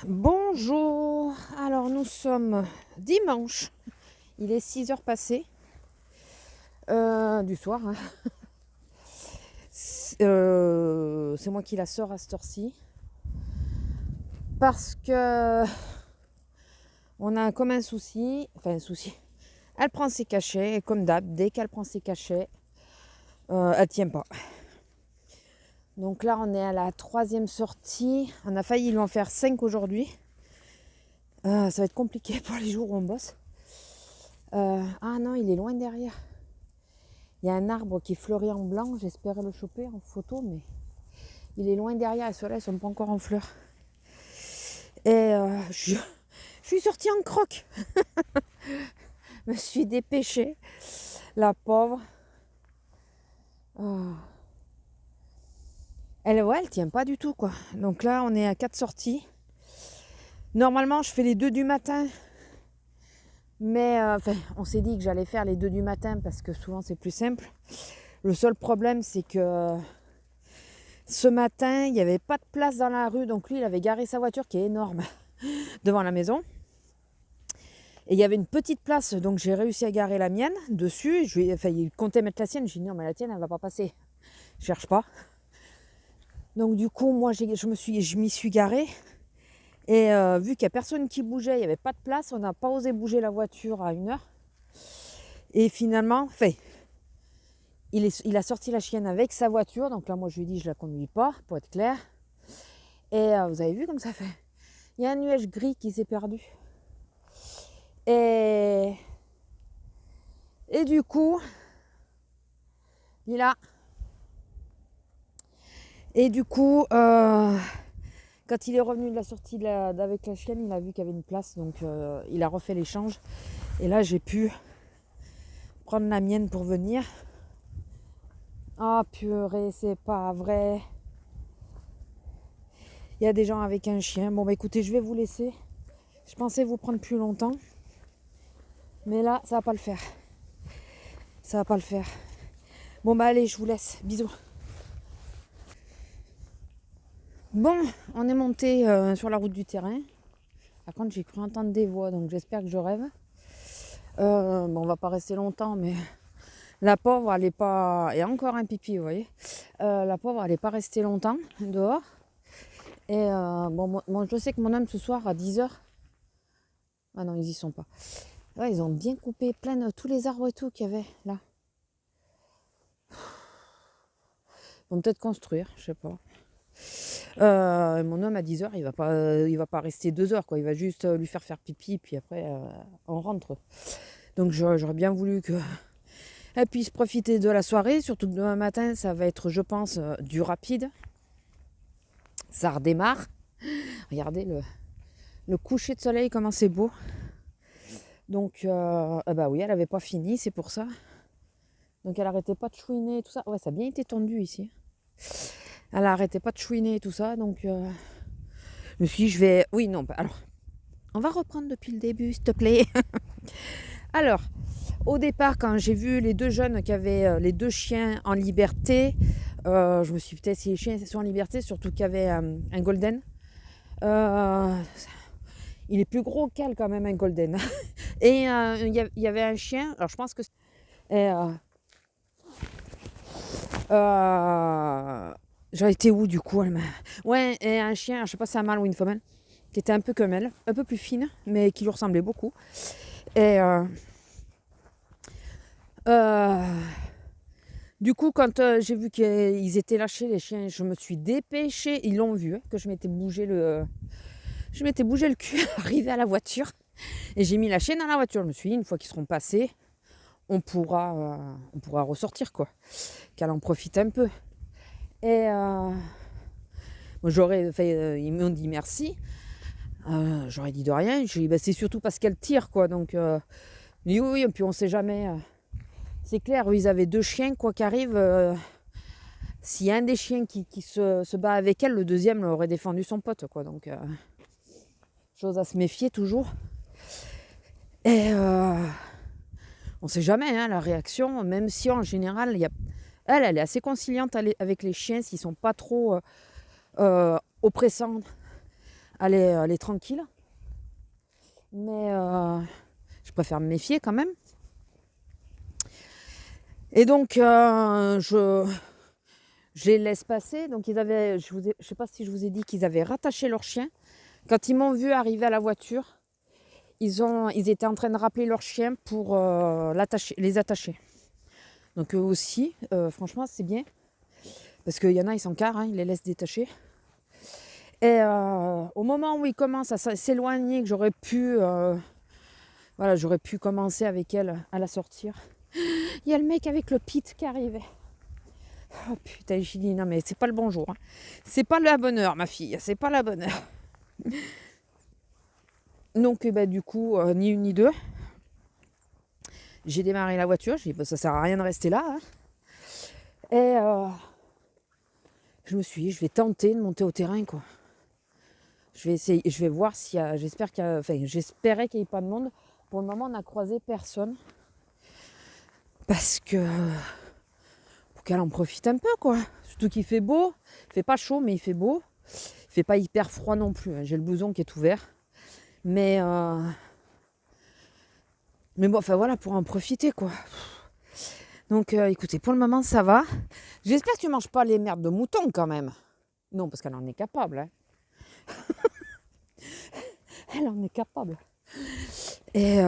Bonjour, alors nous sommes dimanche, il est 6h passées du soir. Hein. C'est moi qui la sors à cette heure-ci parce que on a comme un souci, elle prend ses cachets et comme d'hab, dès qu'elle prend ses cachets, elle tient pas. Donc là on est à la 3e sortie, on a failli lui en faire 5 aujourd'hui. Ça va être compliqué pour les jours où on bosse. Ah non, il est loin derrière. Il y a un arbre qui fleurit en blanc, j'espérais le choper en photo, mais il est loin derrière et ceux-là, ils sont pas encore en fleurs. Et je suis sortie en croque. Je me suis dépêchée, la pauvre. Oh. Elle tient pas du tout, quoi. Donc là, on est à 4 sorties. Normalement, je fais les 2 du matin. Mais on s'est dit que j'allais faire les 2 du matin parce que souvent, c'est plus simple. Le seul problème, c'est que ce matin, il n'y avait pas de place dans la rue. Donc lui, il avait garé sa voiture qui est énorme devant la maison. Et il y avait une petite place, donc j'ai réussi à garer la mienne dessus. Il comptait mettre la sienne. J'ai dit non, mais la tienne, elle va pas passer. Je cherche pas. Donc du coup, moi, je m'y suis garée. Et vu qu'il n'y a personne qui bougeait, il n'y avait pas de place, on n'a pas osé bouger la voiture à 1h. Et finalement, il a sorti la chienne avec sa voiture. Donc là, moi, je lui ai dit, je la conduis pas, pour être clair. Et vous avez vu comme ça fait. Il y a un nuage gris qui s'est perdu. Et du coup, il a... Et du coup, quand il est revenu de la sortie avec la chienne, il a vu qu'il y avait une place. Donc, il a refait l'échange. Et là, j'ai pu prendre la mienne pour venir. Ah, purée, c'est pas vrai. Il y a des gens avec un chien. Bon, bah écoutez, je vais vous laisser. Je pensais vous prendre plus longtemps. Mais là, ça va pas le faire. Ça va pas le faire. Bon, bah allez, je vous laisse. Bisous. Bon, on est monté sur la route du terrain. Par contre, j'ai cru entendre des voix, donc j'espère que je rêve. Bon, on va pas rester longtemps, mais la pauvre, elle est pas... Et encore un pipi, vous voyez. La pauvre, elle est pas restée longtemps dehors. Et bon, je sais que mon homme, ce soir, à 10h... Ah non, ils y sont pas. Ouais, ils ont bien coupé plein de tous les arbres et tout qu'il y avait là. Ils vont peut-être construire, je sais pas. Mon homme à 10h, il va pas rester 2 heures, quoi. Il va juste lui faire pipi, puis après on rentre. Donc j'aurais bien voulu qu'elle puisse profiter de la soirée, surtout que demain matin, ça va être, je pense, du rapide. Ça redémarre. Regardez le coucher de soleil, comment c'est beau. Donc, bah oui, elle avait pas fini, c'est pour ça. Donc elle arrêtait pas de chouiner et tout ça. Ouais, ça a bien été tendu ici. Elle arrêtait pas de chouiner et tout ça, donc je me suis dit, je vais... Oui, non, alors, on va reprendre depuis le début, s'il te plaît. Alors, au départ, quand j'ai vu les 2 jeunes qui avaient les 2 chiens en liberté, je me suis dit, peut-être si les chiens sont en liberté, surtout qu'il y avait un golden. Il est plus gros qu'elle quand même, un golden. Et il y avait un chien, alors je pense que... J'en étais où du coup? Ouais, et un chien, je sais pas si c'est un mâle ou une femelle, qui était un peu comme elle, un peu plus fine, mais qui lui ressemblait beaucoup. Et du coup, quand j'ai vu qu'ils étaient lâchés, les chiens, je me suis dépêchée. Ils l'ont vu, hein, que je m'étais bougé le cul, arrivé à la voiture. Et j'ai mis la chienne dans la voiture. Je me suis dit, une fois qu'ils seront passés, on pourra ressortir, quoi. Qu'elle en profite un peu. Et moi, ils m'ont dit merci. J'aurais dit de rien. J'ai dit, bah, c'est surtout parce qu'elle tire, quoi. Donc, oui, et puis on sait jamais. C'est clair, ils avaient 2 chiens, quoi qu'arrive. S'il y a un des chiens qui se bat avec elle, le deuxième aurait défendu son pote, quoi. Donc, chose à se méfier toujours. Et on sait jamais, hein, la réaction, même si en général, elle est assez conciliante avec les chiens s'ils sont pas trop oppressants elle est tranquille. Mais je préfère me méfier quand même. Et donc, je les laisse passer. Donc, je ne sais pas si je vous ai dit qu'ils avaient rattaché leur chien. Quand ils m'ont vu arriver à la voiture, ils étaient en train de rappeler leur chien pour les attacher. Donc, eux aussi, franchement, c'est bien. Parce qu'il y en a, ils sont carrés, ils les laissent détacher. Et au moment où ils commencent à s'éloigner, que j'aurais pu commencer avec elle à la sortir, il y a le mec avec le pit qui arrivait. Oh putain, j'ai dit non mais c'est pas le bon jour. Hein. C'est pas la bonne heure, ma fille, c'est pas la bonne heure. Donc du coup, ni une ni deux. J'ai démarré la voiture, j'ai dit bah, ça sert à rien de rester là. Hein. Et je me suis dit, je vais tenter de monter au terrain quoi. Je vais essayer, je vais voir s'il y a. J'espérais qu'il n'y ait pas de monde. Pour le moment, on n'a croisé personne. Parce que. Pour qu'elle en profite un peu, quoi. Surtout qu'il fait beau. Il fait pas chaud, mais il fait beau. Il fait pas hyper froid non plus. Hein. J'ai le blouson qui est ouvert. Mais bon, enfin voilà, pour en profiter, quoi. Donc, écoutez, pour le moment, ça va. J'espère que tu manges pas les merdes de mouton, quand même. Non, parce qu'elle en est capable, hein. Elle en est capable. Et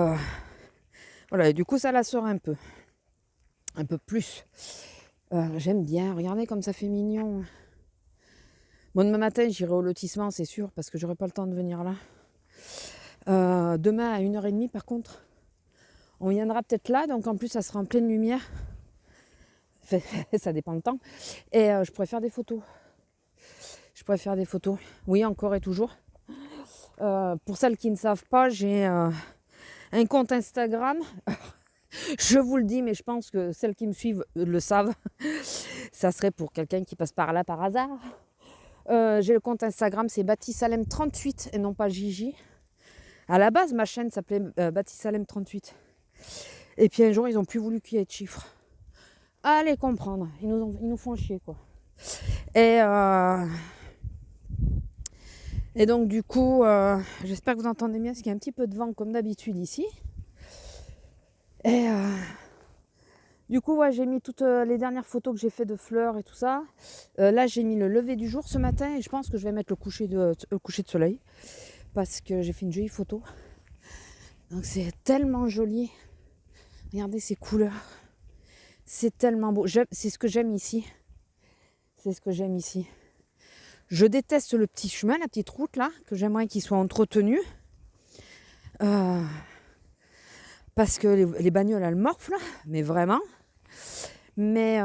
voilà, et du coup, ça la sort un peu plus. J'aime bien, regardez comme ça fait mignon. Bon, demain matin, j'irai au lotissement, c'est sûr, parce que j'aurai pas le temps de venir là. Demain, à 1h30, par contre, on viendra peut-être là, donc en plus, ça sera en pleine lumière. Enfin, ça dépend du temps. Et je pourrais faire des photos. Oui, encore et toujours. Pour celles qui ne savent pas, j'ai un compte Instagram. Je vous le dis, mais je pense que celles qui me suivent le savent. Ça serait pour quelqu'un qui passe par là par hasard. J'ai le compte Instagram, c'est Batisalem38 et non pas Gigi. À la base, ma chaîne s'appelait Batisalem38. Et puis un jour, ils n'ont plus voulu qu'il y ait de chiffres. Allez comprendre, ils nous font chier quoi. Et donc du coup, j'espère que vous entendez bien, parce qu'il y a un petit peu de vent comme d'habitude ici. Et du coup, ouais, j'ai mis toutes les dernières photos que j'ai fait de fleurs et tout ça. Là, j'ai mis le lever du jour ce matin et je pense que je vais mettre le coucher de soleil parce que j'ai fait une jolie photo. Donc c'est tellement joli. Regardez ces couleurs. C'est tellement beau. C'est ce que j'aime ici. Je déteste le petit chemin, la petite route là, que j'aimerais qu'il soit entretenu. Parce que les bagnoles, elles morflent, mais vraiment. Mais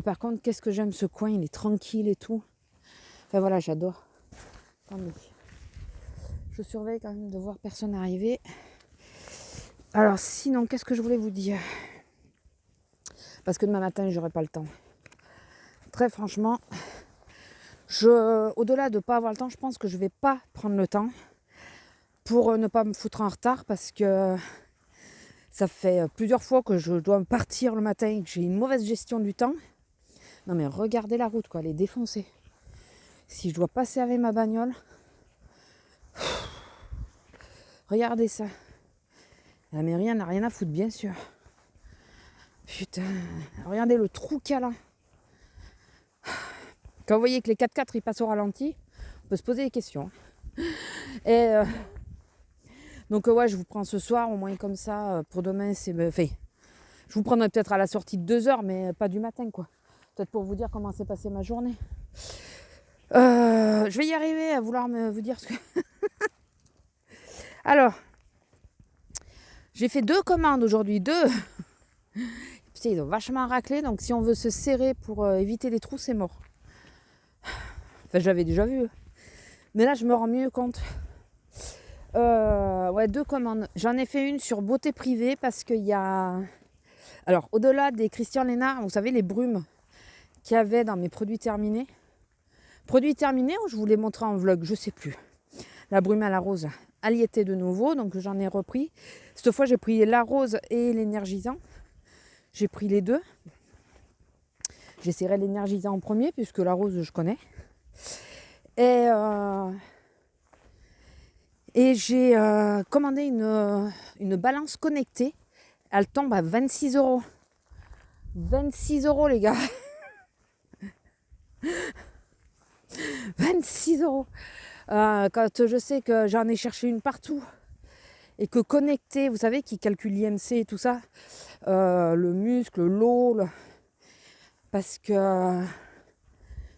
par contre, qu'est-ce que j'aime ce coin, il est tranquille et tout. Enfin voilà, j'adore. Attendez. Je surveille quand même de voir personne arriver. Alors sinon, qu'est-ce que je voulais vous dire ? Parce que demain matin, j'aurai pas le temps. Très franchement, au-delà de ne pas avoir le temps, je pense que je vais pas prendre le temps pour ne pas me foutre en retard parce que ça fait plusieurs fois que je dois partir le matin et que j'ai une mauvaise gestion du temps. Non mais regardez la route, quoi, elle est défoncée. Si je dois passer avec ma bagnole, regardez ça. La mairie n'a rien à foutre, bien sûr. Putain, regardez le trou qu'il y a là. Quand vous voyez que les 4x4 ils passent au ralenti, on peut se poser des questions. Et donc ouais, je vous prends ce soir, au moins comme ça, pour demain, je vous prendrai peut-être à la sortie de 2h, mais pas du matin, quoi. Peut-être pour vous dire comment s'est passée ma journée. Je vais y arriver à vouloir vous dire ce que... Alors, j'ai fait 2 commandes aujourd'hui, 2. Putain, ils ont vachement raclé, donc si on veut se serrer pour éviter les trous, c'est mort. Enfin, j'avais déjà vu. Mais là, je me rends mieux compte. Ouais, 2 commandes. J'en ai fait une sur beauté privée parce qu'il y a... Alors, au-delà des Christian Lénard, vous savez, les brumes qu'il y avait dans mes produits terminés. Produits terminés, je vous l'ai montré en vlog, je sais plus. La brume à la rose, elle y était de nouveau, donc j'en ai repris. Cette fois, j'ai pris la rose et l'énergisant. J'ai pris les 2. J'essaierai l'énergisant en premier, puisque la rose, je connais. Et Et j'ai commandé une balance connectée. Elle tombe à 26 euros. 26 euros, les gars. 26 euros. Quand je sais que j'en ai cherché une partout et que connecté, vous savez, qui calcule l'IMC et tout ça, le muscle, l'eau, parce que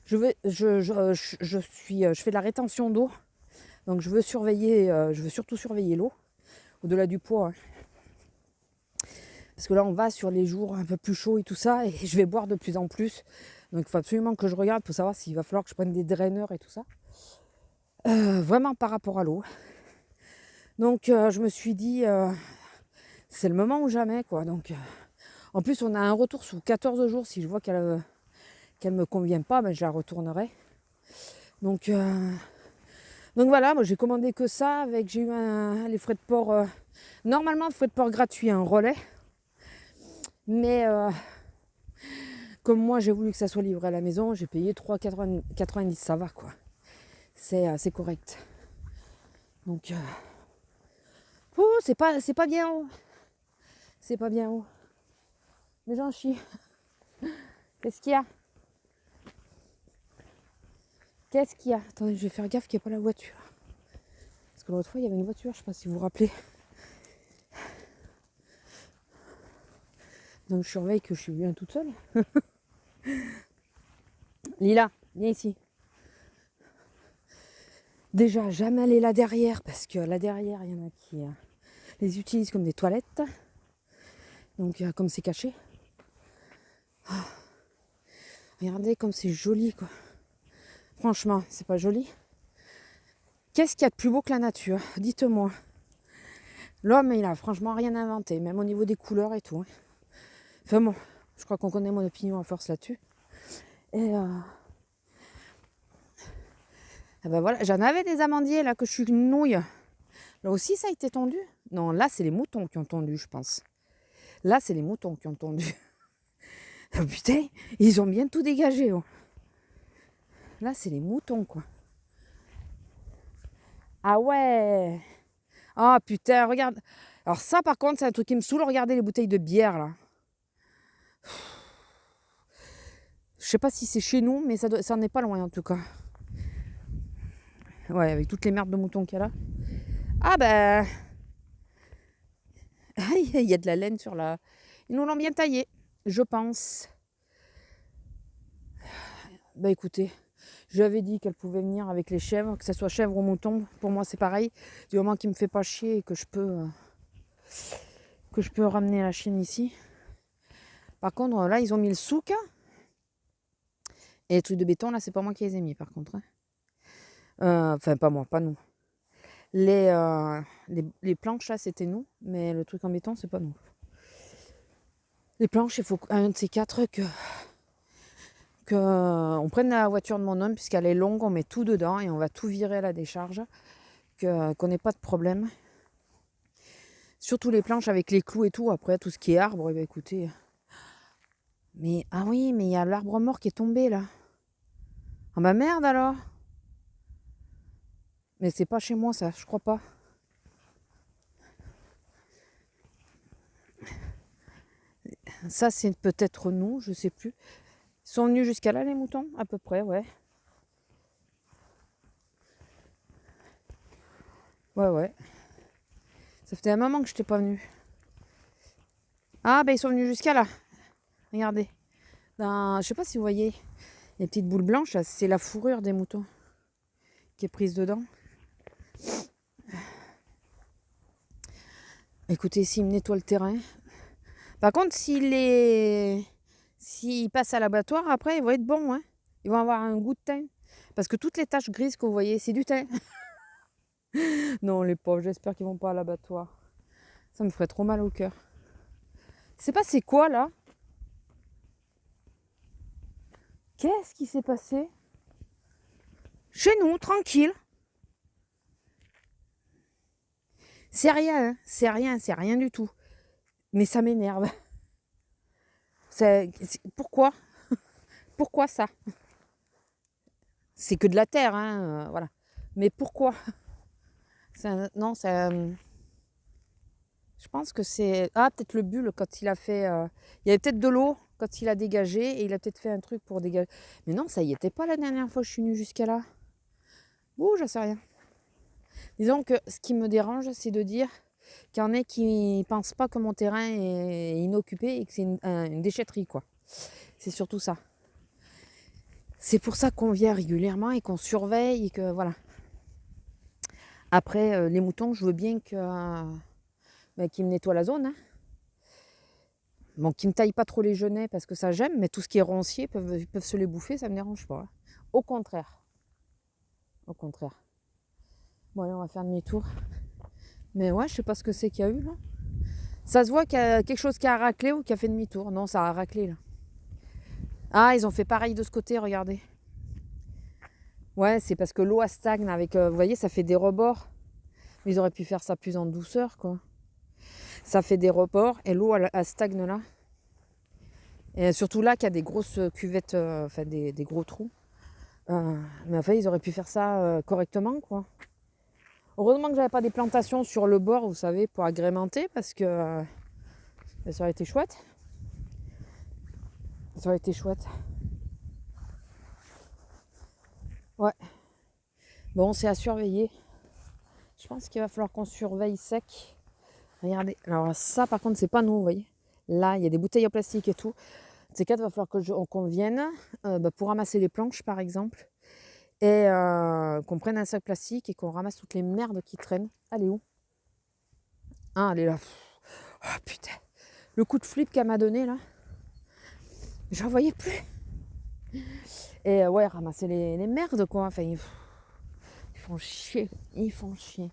je fais de la rétention d'eau, donc je veux surtout surveiller l'eau, au-delà du poids. Hein. Parce que là, on va sur les jours un peu plus chauds et tout ça, et je vais boire de plus en plus. Donc il faut absolument que je regarde pour savoir s'il va falloir que je prenne des draineurs et tout ça. Vraiment par rapport à l'eau. Donc je me suis dit, c'est le moment ou jamais, quoi. Donc, en plus, on a un retour sous 14 jours. Si je vois qu'elle me convient pas, ben, je la retournerai. Donc voilà, moi j'ai commandé que ça. J'ai eu les frais de port. Normalement, frais de port gratuit, un relais. Mais comme moi j'ai voulu que ça soit livré à la maison, j'ai payé 3,90. Ça va, quoi. C'est correct. Donc c'est pas bien haut. C'est pas bien haut. Mais j'en chie. Qu'est-ce qu'il y a? Qu'est-ce qu'il y a? Attendez, je vais faire gaffe qu'il n'y ait pas la voiture. Parce que l'autre fois, il y avait une voiture, je ne sais pas si vous vous rappelez. Donc je surveille que je suis bien toute seule. Lila, viens ici. Déjà, jamais aller là derrière, parce que là derrière, il y en a qui les utilisent comme des toilettes. Donc comme c'est caché. Regardez comme c'est joli, quoi. Franchement, c'est pas joli. Qu'est-ce qu'il y a de plus beau que la nature? Dites-moi. L'homme, il a franchement rien inventé, même au niveau des couleurs et tout. Hein. Enfin bon, je crois qu'on connaît mon opinion à force là-dessus. Et ben voilà, j'en avais des amandiers là que je suis une nouille. Là aussi, ça a été tondu. Non, là, c'est les moutons qui ont tondu, je pense. Là, c'est les moutons qui ont tondu. Oh, putain, ils ont bien tout dégagé. Oh. Là, c'est les moutons, quoi. Ah ouais. Ah putain, regarde. Alors ça, par contre, c'est un truc qui me saoule. Regardez les bouteilles de bière, là. Je sais pas si c'est chez nous, mais ça en est pas loin, en tout cas. Ouais, avec toutes les merdes de moutons qu'il y a là. Ah ben... Il y a de la laine sur la... Ils nous l'ont bien taillé, je pense. Bah écoutez, je lui avais dit qu'elle pouvait venir avec les chèvres, que ce soit chèvre ou mouton. Pour moi, c'est pareil. Du moment qu'il me fait pas chier et que je peux ramener la chienne ici. Par contre, là, ils ont mis le souk. Et les trucs de béton, là, c'est pas moi qui les ai mis, par contre. Hein. Enfin, pas moi, pas nous. Les planches, là, c'était nous. Mais le truc en béton, c'est pas nous. Les planches, il faut un de ces quatre qu'on prenne la voiture de mon homme, puisqu'elle est longue, on met tout dedans et on va tout virer à la décharge. Qu'on n'ait pas de problème. Surtout les planches avec les clous et tout. Après, tout ce qui est arbre, bah, écoutez. Mais, ah oui, mais il y a l'arbre mort qui est tombé, là. Ah bah merde, alors. Mais c'est pas chez moi, ça, je crois pas. Ça, c'est peut-être nous, je sais plus. Ils sont venus jusqu'à là, les moutons, à peu près, ouais. Ouais. Ça fait un moment que je n'étais pas venue. Ah, ben ils sont venus jusqu'à là. Regardez. Je sais pas si vous voyez les petites boules blanches, là, c'est la fourrure des moutons qui est prise dedans. Écoutez, s'il me nettoie le terrain. Par contre, s'ils passent à l'abattoir, après, ils vont être bons. Hein. Ils vont avoir un goût de thym. Parce que toutes les taches grises que vous voyez, c'est du thym. Non, les pauvres, j'espère qu'ils vont pas à l'abattoir. Ça me ferait trop mal au cœur. Je sais pas c'est quoi, là. Qu'est-ce qui s'est passé? Chez nous, tranquille. C'est rien, hein. C'est rien du tout. Mais ça m'énerve. Pourquoi? Pourquoi ça? C'est que de la terre, hein, voilà. Mais pourquoi? Non, je pense que c'est... Ah, peut-être le bulle quand il a fait... Il y avait peut-être de l'eau quand il a dégagé et il a peut-être fait un truc pour dégager. Mais non, ça y était pas la dernière fois que je suis venue jusqu'à là. Ouh, j'en sais rien. Disons que ce qui me dérange, c'est de dire qu'il y en a qui ne pensent pas que mon terrain est inoccupé et que c'est une déchetterie, quoi. C'est surtout ça. C'est pour ça qu'on vient régulièrement et qu'on surveille et que voilà. Après, les moutons, je veux bien qu'ils me nettoient la zone. Hein. Bon, qu'ils ne me taillent pas trop les genêts parce que ça j'aime, mais tout ce qui est roncier, ils peuvent se les bouffer, ça ne me dérange pas. Hein. Au contraire. Au contraire. Bon, allez, on va faire demi-tour. Mais ouais, je sais pas ce que c'est qu'il y a eu là. Ça se voit qu'il y a quelque chose qui a raclé ou qui a fait demi-tour. Non, ça a raclé là. Ah, ils ont fait pareil de ce côté, regardez. Ouais, c'est parce que l'eau stagne avec... vous voyez, ça fait des rebords. Mais ils auraient pu faire ça plus en douceur, quoi. Ça fait des rebords et l'eau, elle stagne là. Et surtout là, qu'il y a des grosses cuvettes, enfin des gros trous. Mais enfin, ils auraient pu faire ça correctement, quoi. Heureusement que j'avais pas des plantations sur le bord, vous savez, pour agrémenter, parce que ça aurait été chouette. Ça aurait été chouette. Ouais. Bon, c'est à surveiller. Je pense qu'il va falloir qu'on surveille sec. Regardez. Alors ça, par contre, c'est pas nous, vous voyez. Là, il y a des bouteilles en plastique et tout. Ces quatre, il va falloir qu'on vienne pour ramasser les planches, par exemple. Et qu'on prenne un sac plastique et qu'on ramasse toutes les merdes qui traînent. Elle est où? Ah, elle est là. Oh putain. Le coup de flip qu'elle m'a donné, là. J'en voyais plus. Et ouais, ramasser les merdes, quoi. Enfin, ils font chier. Ils font chier.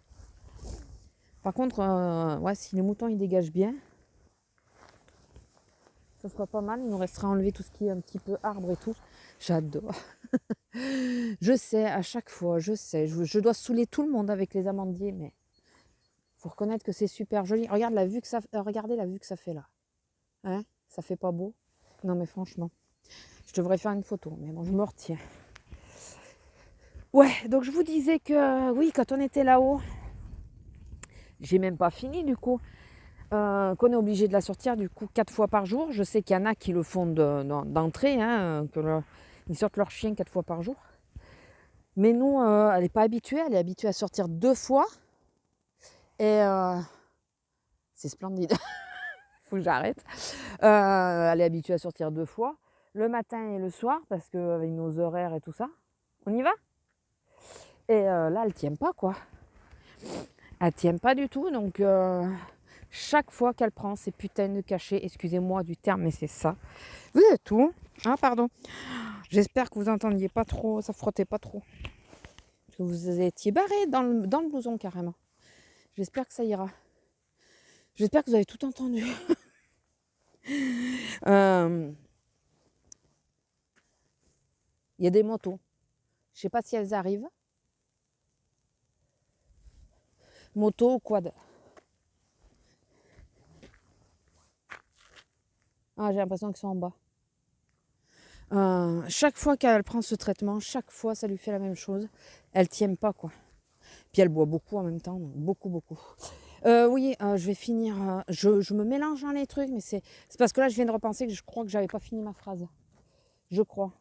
Par contre, ouais, si les moutons, ils dégagent bien, ça sera pas mal. Il nous restera à enlever tout ce qui est un petit peu arbre et tout. J'adore. Je sais, à chaque fois, je sais. Je dois saouler tout le monde avec les amandiers, mais faut reconnaître que c'est super joli. Regarde la vue que ça, regardez la vue que ça fait là. Hein? Ça fait pas beau? Non, mais franchement, je devrais faire une photo, mais bon, je me retiens. Ouais, donc je vous disais que oui, quand on était là-haut, j'ai même pas fini du coup, qu'on est obligé de la sortir du coup 4 fois par jour. Je sais qu'il y en a qui le font d'entrée, hein, ils sortent leur chien 4 fois par jour. Mais nous, elle n'est pas habituée, elle est habituée à sortir 2 fois. Et c'est splendide. Faut que j'arrête. Elle est habituée à sortir 2 fois, le matin et le soir, parce qu'avec nos horaires et tout ça. On y va? Et là, elle tient pas, quoi. Elle tient pas du tout, donc chaque fois qu'elle prend ces putains de cachets, excusez-moi du terme, mais c'est ça. Vous êtes tout. Ah, pardon. J'espère que vous entendiez pas trop, ça frottait pas trop. Parce que vous étiez barré dans le blouson, carrément. J'espère que ça ira. J'espère que vous avez tout entendu. Il y a des motos. Je sais pas si elles arrivent. Moto ou quad. Ah, j'ai l'impression qu'ils sont en bas. Chaque fois qu'elle prend ce traitement, chaque fois ça lui fait la même chose. Elle tient pas, quoi. Puis elle boit beaucoup en même temps, donc beaucoup, beaucoup. Oui, je vais finir. Je me mélange dans les trucs, mais c'est parce que là, je viens de repenser que je crois que j'avais pas fini ma phrase. Je crois.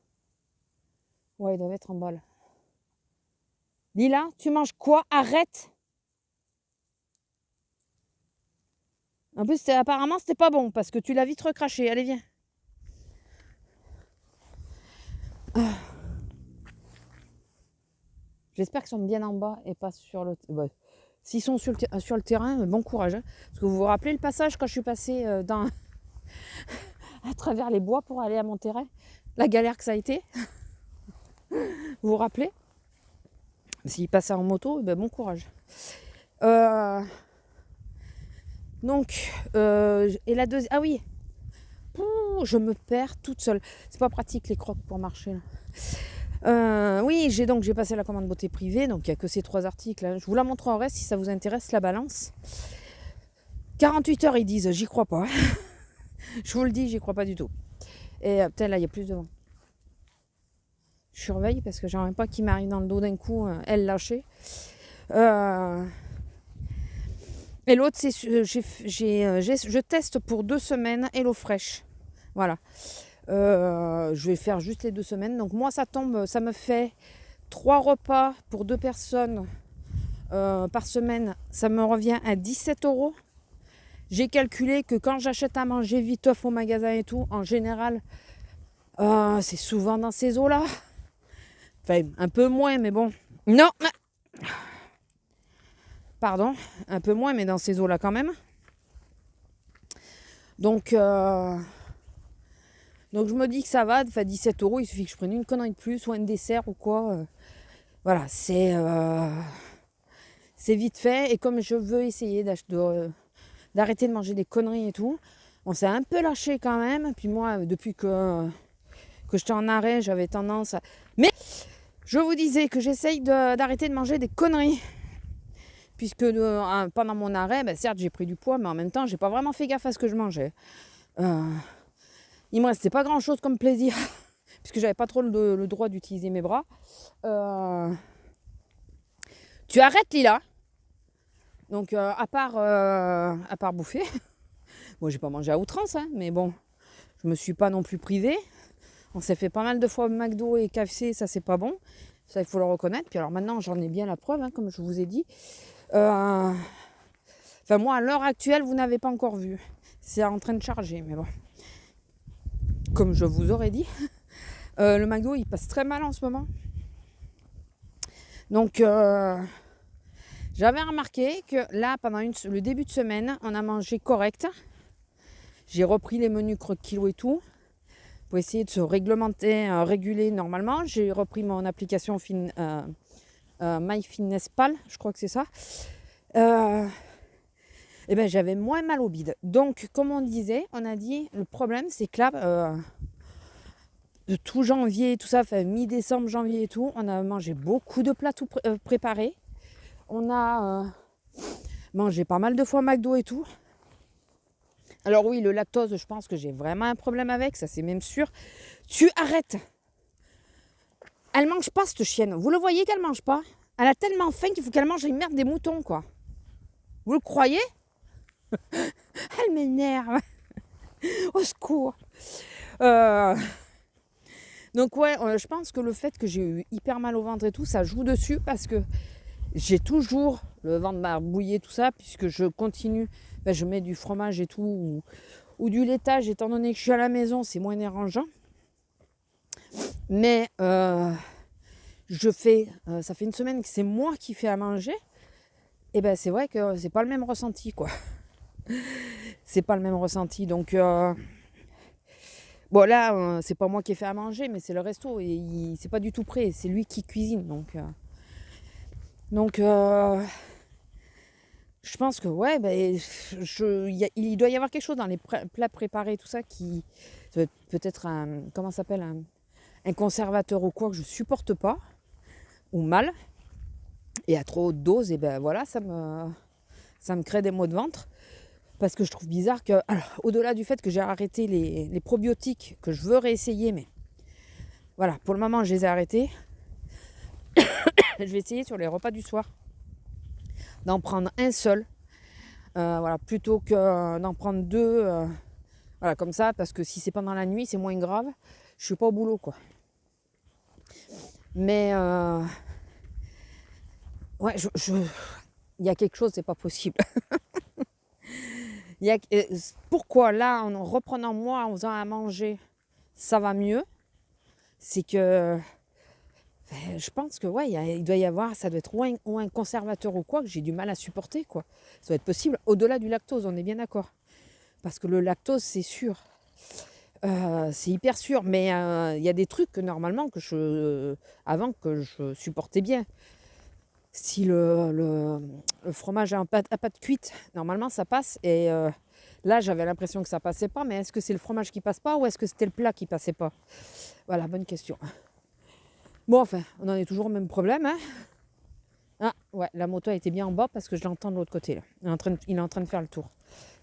Ouais, il doit être en bas là. Lila, tu manges quoi? Arrête! En plus, apparemment, c'était pas bon parce que tu l'as vite recraché. Allez, viens. J'espère qu'ils sont bien en bas et pas sur le... Ouais. S'ils sont sur le terrain, bon courage. Hein. Parce que vous vous rappelez le passage quand je suis passée à travers les bois pour aller à mon terrain? La galère que ça a été. Vous vous rappelez? S'ils passaient en moto, ben bon courage. Donc, et la deuxième... Ah oui, je me perds toute seule. C'est pas pratique les crocs pour marcher là. Oui, j'ai passé la commande beauté privée, donc il n'y a que ces 3 articles. Hein. Je vous la montre en reste si ça vous intéresse, la balance. 48 heures, ils disent, j'y crois pas. Je vous le dis, j'y crois pas du tout. Et putain, là, il y a plus de vent. Je surveille parce que j'aimerais pas qu'il m'arrive dans le dos d'un coup, elle lâchée. Et l'autre, c'est je teste pour 2 semaines HelloFresh. Voilà. Je vais faire juste les 2 semaines. Donc moi, ça me fait 3 repas pour 2 personnes par semaine. Ça me revient à 17 euros. J'ai calculé que quand j'achète à manger viteuf au magasin et tout, en général, c'est souvent dans ces eaux-là. Enfin, un peu moins, mais bon. Non, pardon, un peu moins, mais dans ces eaux-là quand même. Donc je me dis que ça va, enfin 17 euros, il suffit que je prenne une connerie de plus ou un dessert ou quoi. Voilà, c'est vite fait. Et comme je veux essayer d'arrêter de manger des conneries et tout, on s'est un peu lâché quand même. Puis moi, depuis que j'étais en arrêt, j'avais tendance à... Mais je vous disais que j'essaye d'arrêter de manger des conneries. Puisque pendant mon arrêt, certes j'ai pris du poids, mais en même temps j'ai pas vraiment fait gaffe à ce que je mangeais. Il me restait pas grand chose comme plaisir, puisque j'avais pas trop le droit d'utiliser mes bras. Tu arrêtes Lila. Donc à part bouffer, bon j'ai pas mangé à outrance, hein, mais bon, je me suis pas non plus privée. On s'est fait pas mal de fois McDo et KFC, ça c'est pas bon. Ça il faut le reconnaître. Puis alors maintenant j'en ai bien la preuve, hein, comme je vous ai dit. Enfin moi à l'heure actuelle vous n'avez pas encore vu. C'est en train de charger, mais bon. Comme je vous aurais dit, le McDo il passe très mal en ce moment. Donc j'avais remarqué que là pendant le début de semaine on a mangé correct. J'ai repris les menus croque kilo et tout pour essayer de se réguler normalement. J'ai repris mon application MyFitnessPal, je crois que c'est ça. Et ben j'avais moins mal au bide. Donc comme on disait, on a dit le problème c'est que là de tout janvier, tout ça, enfin mi-décembre, janvier et tout, on a mangé beaucoup de plats tout préparés. On a mangé pas mal de fois McDo et tout. Alors oui, le lactose, je pense que j'ai vraiment un problème avec, ça c'est même sûr. Tu arrêtes. Elle mange pas cette chienne. Vous le voyez qu'elle mange pas? Elle a tellement faim qu'il faut qu'elle mange une merde des moutons, quoi. Vous le croyez? Elle m'énerve. Au secours. Donc ouais, je pense que le fait que j'ai eu hyper mal au ventre et tout, ça joue dessus parce que j'ai toujours le ventre barbouillé, tout ça, puisque je continue, je mets du fromage et tout, ou du laitage, étant donné que je suis à la maison, c'est moins dérangeant. Mais ça fait une semaine que c'est moi qui fais à manger, et ben c'est vrai que c'est pas le même ressenti, quoi. C'est pas le même ressenti, donc... Bon là, c'est pas moi qui ai fait à manger, mais c'est le resto, et c'est pas du tout prêt, c'est lui qui cuisine, donc je pense que ouais, il doit y avoir quelque chose dans les plats préparés, tout ça, qui peut-être comment ça s'appelle, un conservateur ou quoi que je supporte pas, ou mal, et à trop haute dose, et ben voilà, ça me crée des maux de ventre. Parce que je trouve bizarre que, alors, au-delà du fait que j'ai arrêté les probiotiques que je veux réessayer, mais voilà, pour le moment je les ai arrêtés. Je vais essayer sur les repas du soir d'en prendre un seul, voilà, plutôt que d'en prendre 2, voilà, comme ça, parce que si c'est pendant la nuit, c'est moins grave. Je suis pas au boulot, quoi. Mais ouais, il y a quelque chose, c'est pas possible. Pourquoi là, en reprenant moi, en faisant à manger, ça va mieux, c'est que je pense que ouais, il doit y avoir, ça doit être ou un conservateur ou quoi que j'ai du mal à supporter, quoi. Ça doit être possible au-delà du lactose, on est bien d'accord. Parce que le lactose, c'est sûr. C'est hyper sûr, mais il y a des trucs que normalement avant que je supportais bien. Si le fromage à pâte cuite, normalement ça passe, et là j'avais l'impression que ça passait pas, mais est-ce que c'est le fromage qui passe pas ou est-ce que c'était le plat qui passait pas? Voilà, bonne question. Bon, enfin, on en est toujours au même problème, hein. Ah ouais, la moto a été bien en bas parce que je l'entends de l'autre côté là. Il est en train de faire le tour.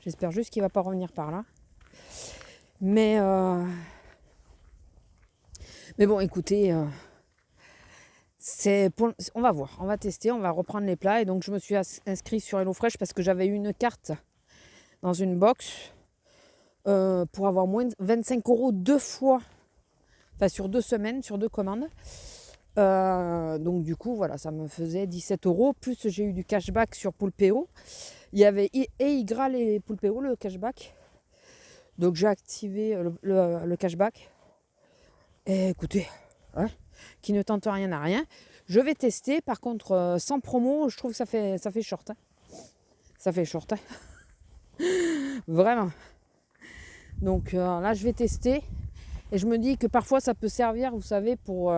J'espère juste qu'il va pas revenir par là. Mais bon, écoutez, On va voir, on va tester, on va reprendre les plats. Et donc, je me suis inscrite sur HelloFresh parce que j'avais eu une carte dans une box pour avoir moins de 25 € 2 fois, enfin sur 2 semaines, sur 2 commandes. Donc du coup, voilà, ça me faisait 17 €. Plus j'ai eu du cashback sur Poulpeo. Il y avait Igral et Poulpeo, le cashback. Donc j'ai activé le cashback. Et écoutez, hein, qui ne tente rien à rien. Je vais tester. Par contre, sans promo, je trouve que ça fait short. Hein. Ça fait short. Hein. Vraiment. Donc là, je vais tester. Et je me dis que parfois, ça peut servir, vous savez, pour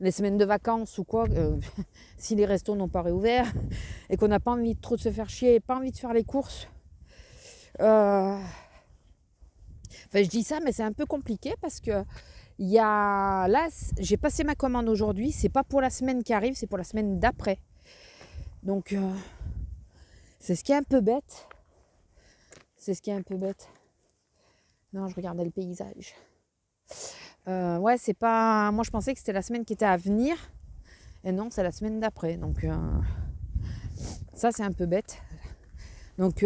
les semaines de vacances ou quoi. Si les restos n'ont pas réouvert et qu'on n'a pas envie trop de se faire chier et pas envie de faire les courses. Enfin, je dis ça, mais c'est un peu compliqué parce que là, j'ai passé ma commande aujourd'hui. C'est pas pour la semaine qui arrive, c'est pour la semaine d'après. Donc, c'est ce qui est un peu bête. Non, je regardais le paysage. Ouais, c'est pas... Moi, je pensais que c'était la semaine qui était à venir. Et non, c'est la semaine d'après. Donc, ça, c'est un peu bête. Donc,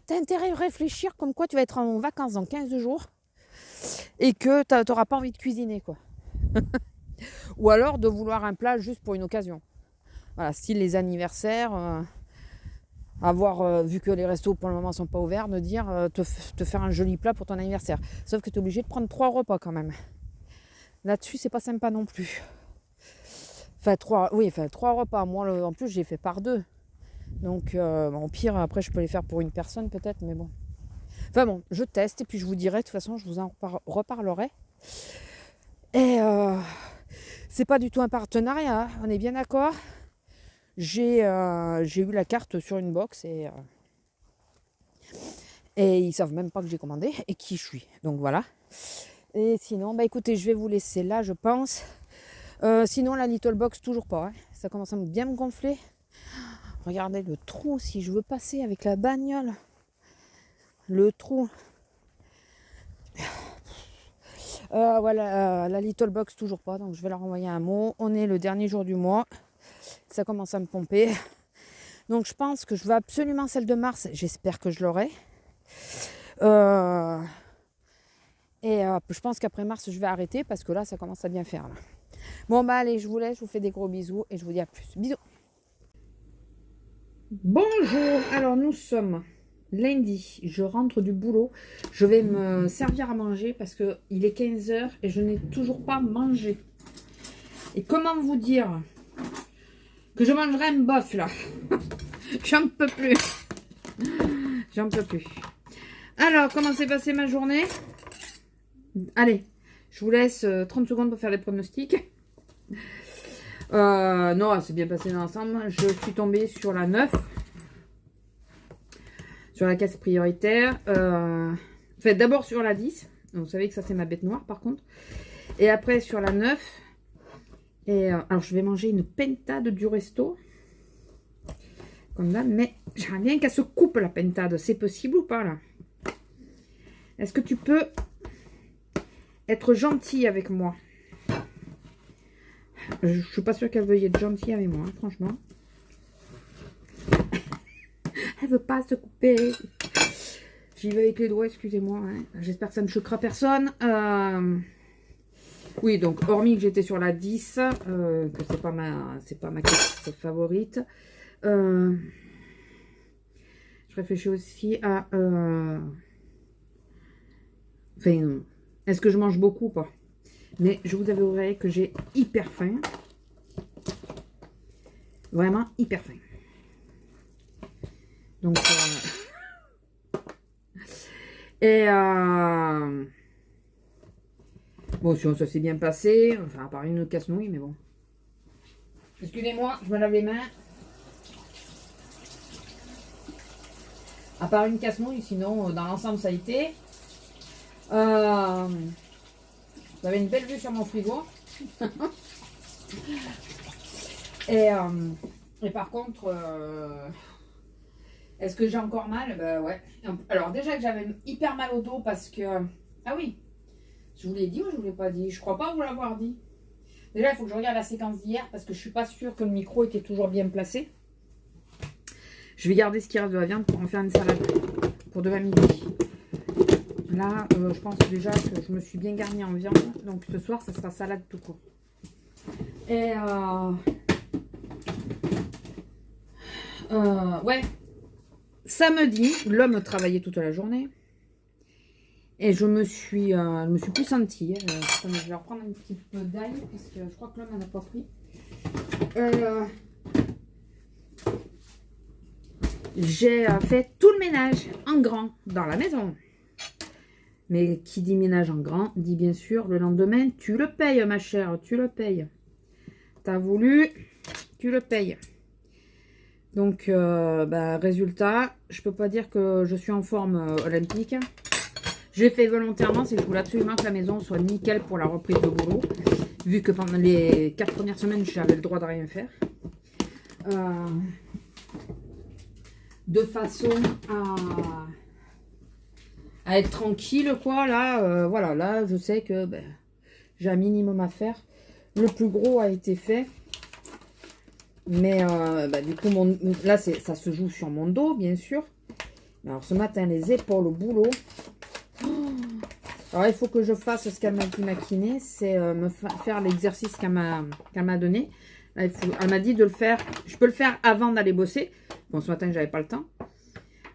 t'as intérêt à réfléchir comme quoi tu vas être en vacances dans 15 jours et que t'auras pas envie de cuisiner, quoi. Ou alors de vouloir un plat juste pour une occasion. Voilà, style les anniversaires... vu que les restos pour le moment sont pas ouverts, de dire te faire un joli plat pour ton anniversaire. Sauf que tu es obligé de prendre 3 repas quand même. Là-dessus, c'est pas sympa non plus. Enfin, 3 repas. Moi, en plus, j'ai fait par 2. Donc, au pire, après, je peux les faire pour une personne peut-être, mais bon. Enfin bon, je teste et puis je vous dirai. De toute façon, je vous en reparlerai. Et c'est pas du tout un partenariat, hein, on est bien d'accord. J'ai eu la carte sur une box et ils savent même pas que j'ai commandé et qui je suis. Donc voilà. Et sinon, bah écoutez, je vais vous laisser là, je pense. Sinon, la Little Box, toujours pas. Hein. Ça commence à bien me gonfler. Regardez le trou, si je veux passer avec la bagnole. Le trou. Voilà, la Little Box, toujours pas. Donc je vais leur envoyer un mot. On est le dernier jour du mois. Ça commence à me pomper. Donc je pense que je veux absolument celle de mars. J'espère que je l'aurai. Je pense qu'après mars, je vais arrêter parce que là, ça commence à bien faire. Là. Bon, bah allez, je vous laisse. Je vous fais des gros bisous et je vous dis à plus. Bisous. Bonjour. Alors, nous sommes lundi. Je rentre du boulot. Je vais me servir à manger parce qu'il est 15h et je n'ai toujours pas mangé. Et comment vous dire que je mangerai un bof là. J'en peux plus. J'en peux plus. Alors, comment s'est passée ma journée? Allez, je vous laisse 30 secondes pour faire les pronostics. Non, c'est bien passé dans l'ensemble. Je suis tombée sur la 9. Sur la case prioritaire. Enfin, d'abord sur la 10. Vous savez que ça, c'est ma bête noire, par contre. Et après, sur la 9. Et alors, je vais manger une pentade du resto. Comme là. Mais j'aimerais bien qu'elle se coupe, la pentade. C'est possible ou pas, là? Est-ce que tu peux être gentille avec moi? Je suis pas sûre qu'elle veuille être gentille avec moi, hein, franchement. Elle veut pas se couper. J'y vais avec les doigts, excusez-moi. Hein. J'espère que ça ne choquera personne. Oui, donc, hormis que j'étais sur la 10, que c'est pas ma carte favorite. Je réfléchis aussi à... Enfin, est-ce que je mange beaucoup ou pas? Mais je vous avouerai que j'ai hyper faim. Vraiment hyper faim. Donc, bon, ça s'est bien passé. Enfin, à part une casse-nouille, mais bon. Excusez-moi, je me lave les mains. À part une casse-nouille, sinon, dans l'ensemble, ça a été. J'avais une belle vue sur mon frigo. et par contre, est-ce que j'ai encore mal? Ben ouais. Alors déjà que j'avais hyper mal au dos parce que... Ah oui, je vous l'ai dit ou je vous l'ai pas dit? Je crois pas vous l'avoir dit. Déjà, il faut que je regarde la séquence d'hier parce que je suis pas sûre que le micro était toujours bien placé. Je vais garder ce qui reste de la viande pour en faire une salade pour demain midi. Là, je pense déjà que je me suis bien garnie en viande. Donc ce soir, ça sera salade tout court. Et ouais, samedi, l'homme travaillait toute la journée. Et je me suis plus sentie. Attendez, je vais reprendre un petit peu d'ail parce que je crois que l'homme n'en a pas pris. J'ai fait tout le ménage en grand dans la maison. Mais qui dit ménage en grand, dit bien sûr le lendemain, tu le payes ma chère, tu le payes. T'as voulu, tu le payes. Donc, résultat, je peux pas dire que je suis en forme olympique. J'ai fait volontairement, c'est que je voulais absolument que la maison soit nickel pour la reprise de boulot. Vu que pendant les 4 premières semaines, j'avais le droit de rien faire. De façon à être tranquille, quoi. Là, voilà, là, je sais que j'ai un minimum à faire. Le plus gros a été fait. Mais du coup, là, ça se joue sur mon dos, bien sûr. Alors, ce matin, les épaules au boulot. Alors, il faut que je fasse ce qu'elle m'a dit ma kiné. C'est faire l'exercice qu'elle m'a donné. Là, elle m'a dit de le faire. Je peux le faire avant d'aller bosser. Bon, ce matin, j'avais pas le temps.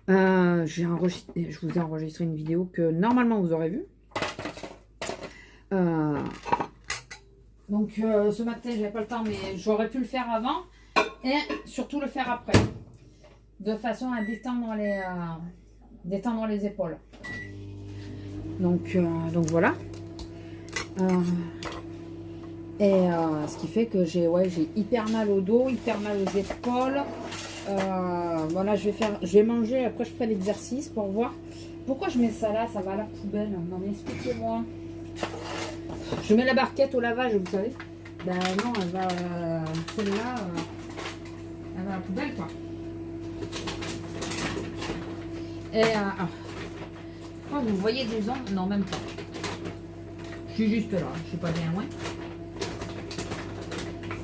Je vous ai enregistré une vidéo que normalement, vous aurez vue. Donc, ce matin, j'avais pas le temps, mais j'aurais pu le faire avant. Et surtout le faire après. De façon à détendre les épaules. Donc voilà. Ce qui fait que j'ai hyper mal au dos, hyper mal aux épaules. Voilà, je vais manger, après je ferai l'exercice pour voir. Pourquoi je mets ça là? Ça va à la poubelle. Non mais expliquez-moi. Je mets la barquette au lavage, vous savez. Ben non, elle va. Celle-là, elle va à la poubelle quoi. Et oh, vous voyez des ondes? Non, même pas. Je suis juste là, je suis pas bien loin.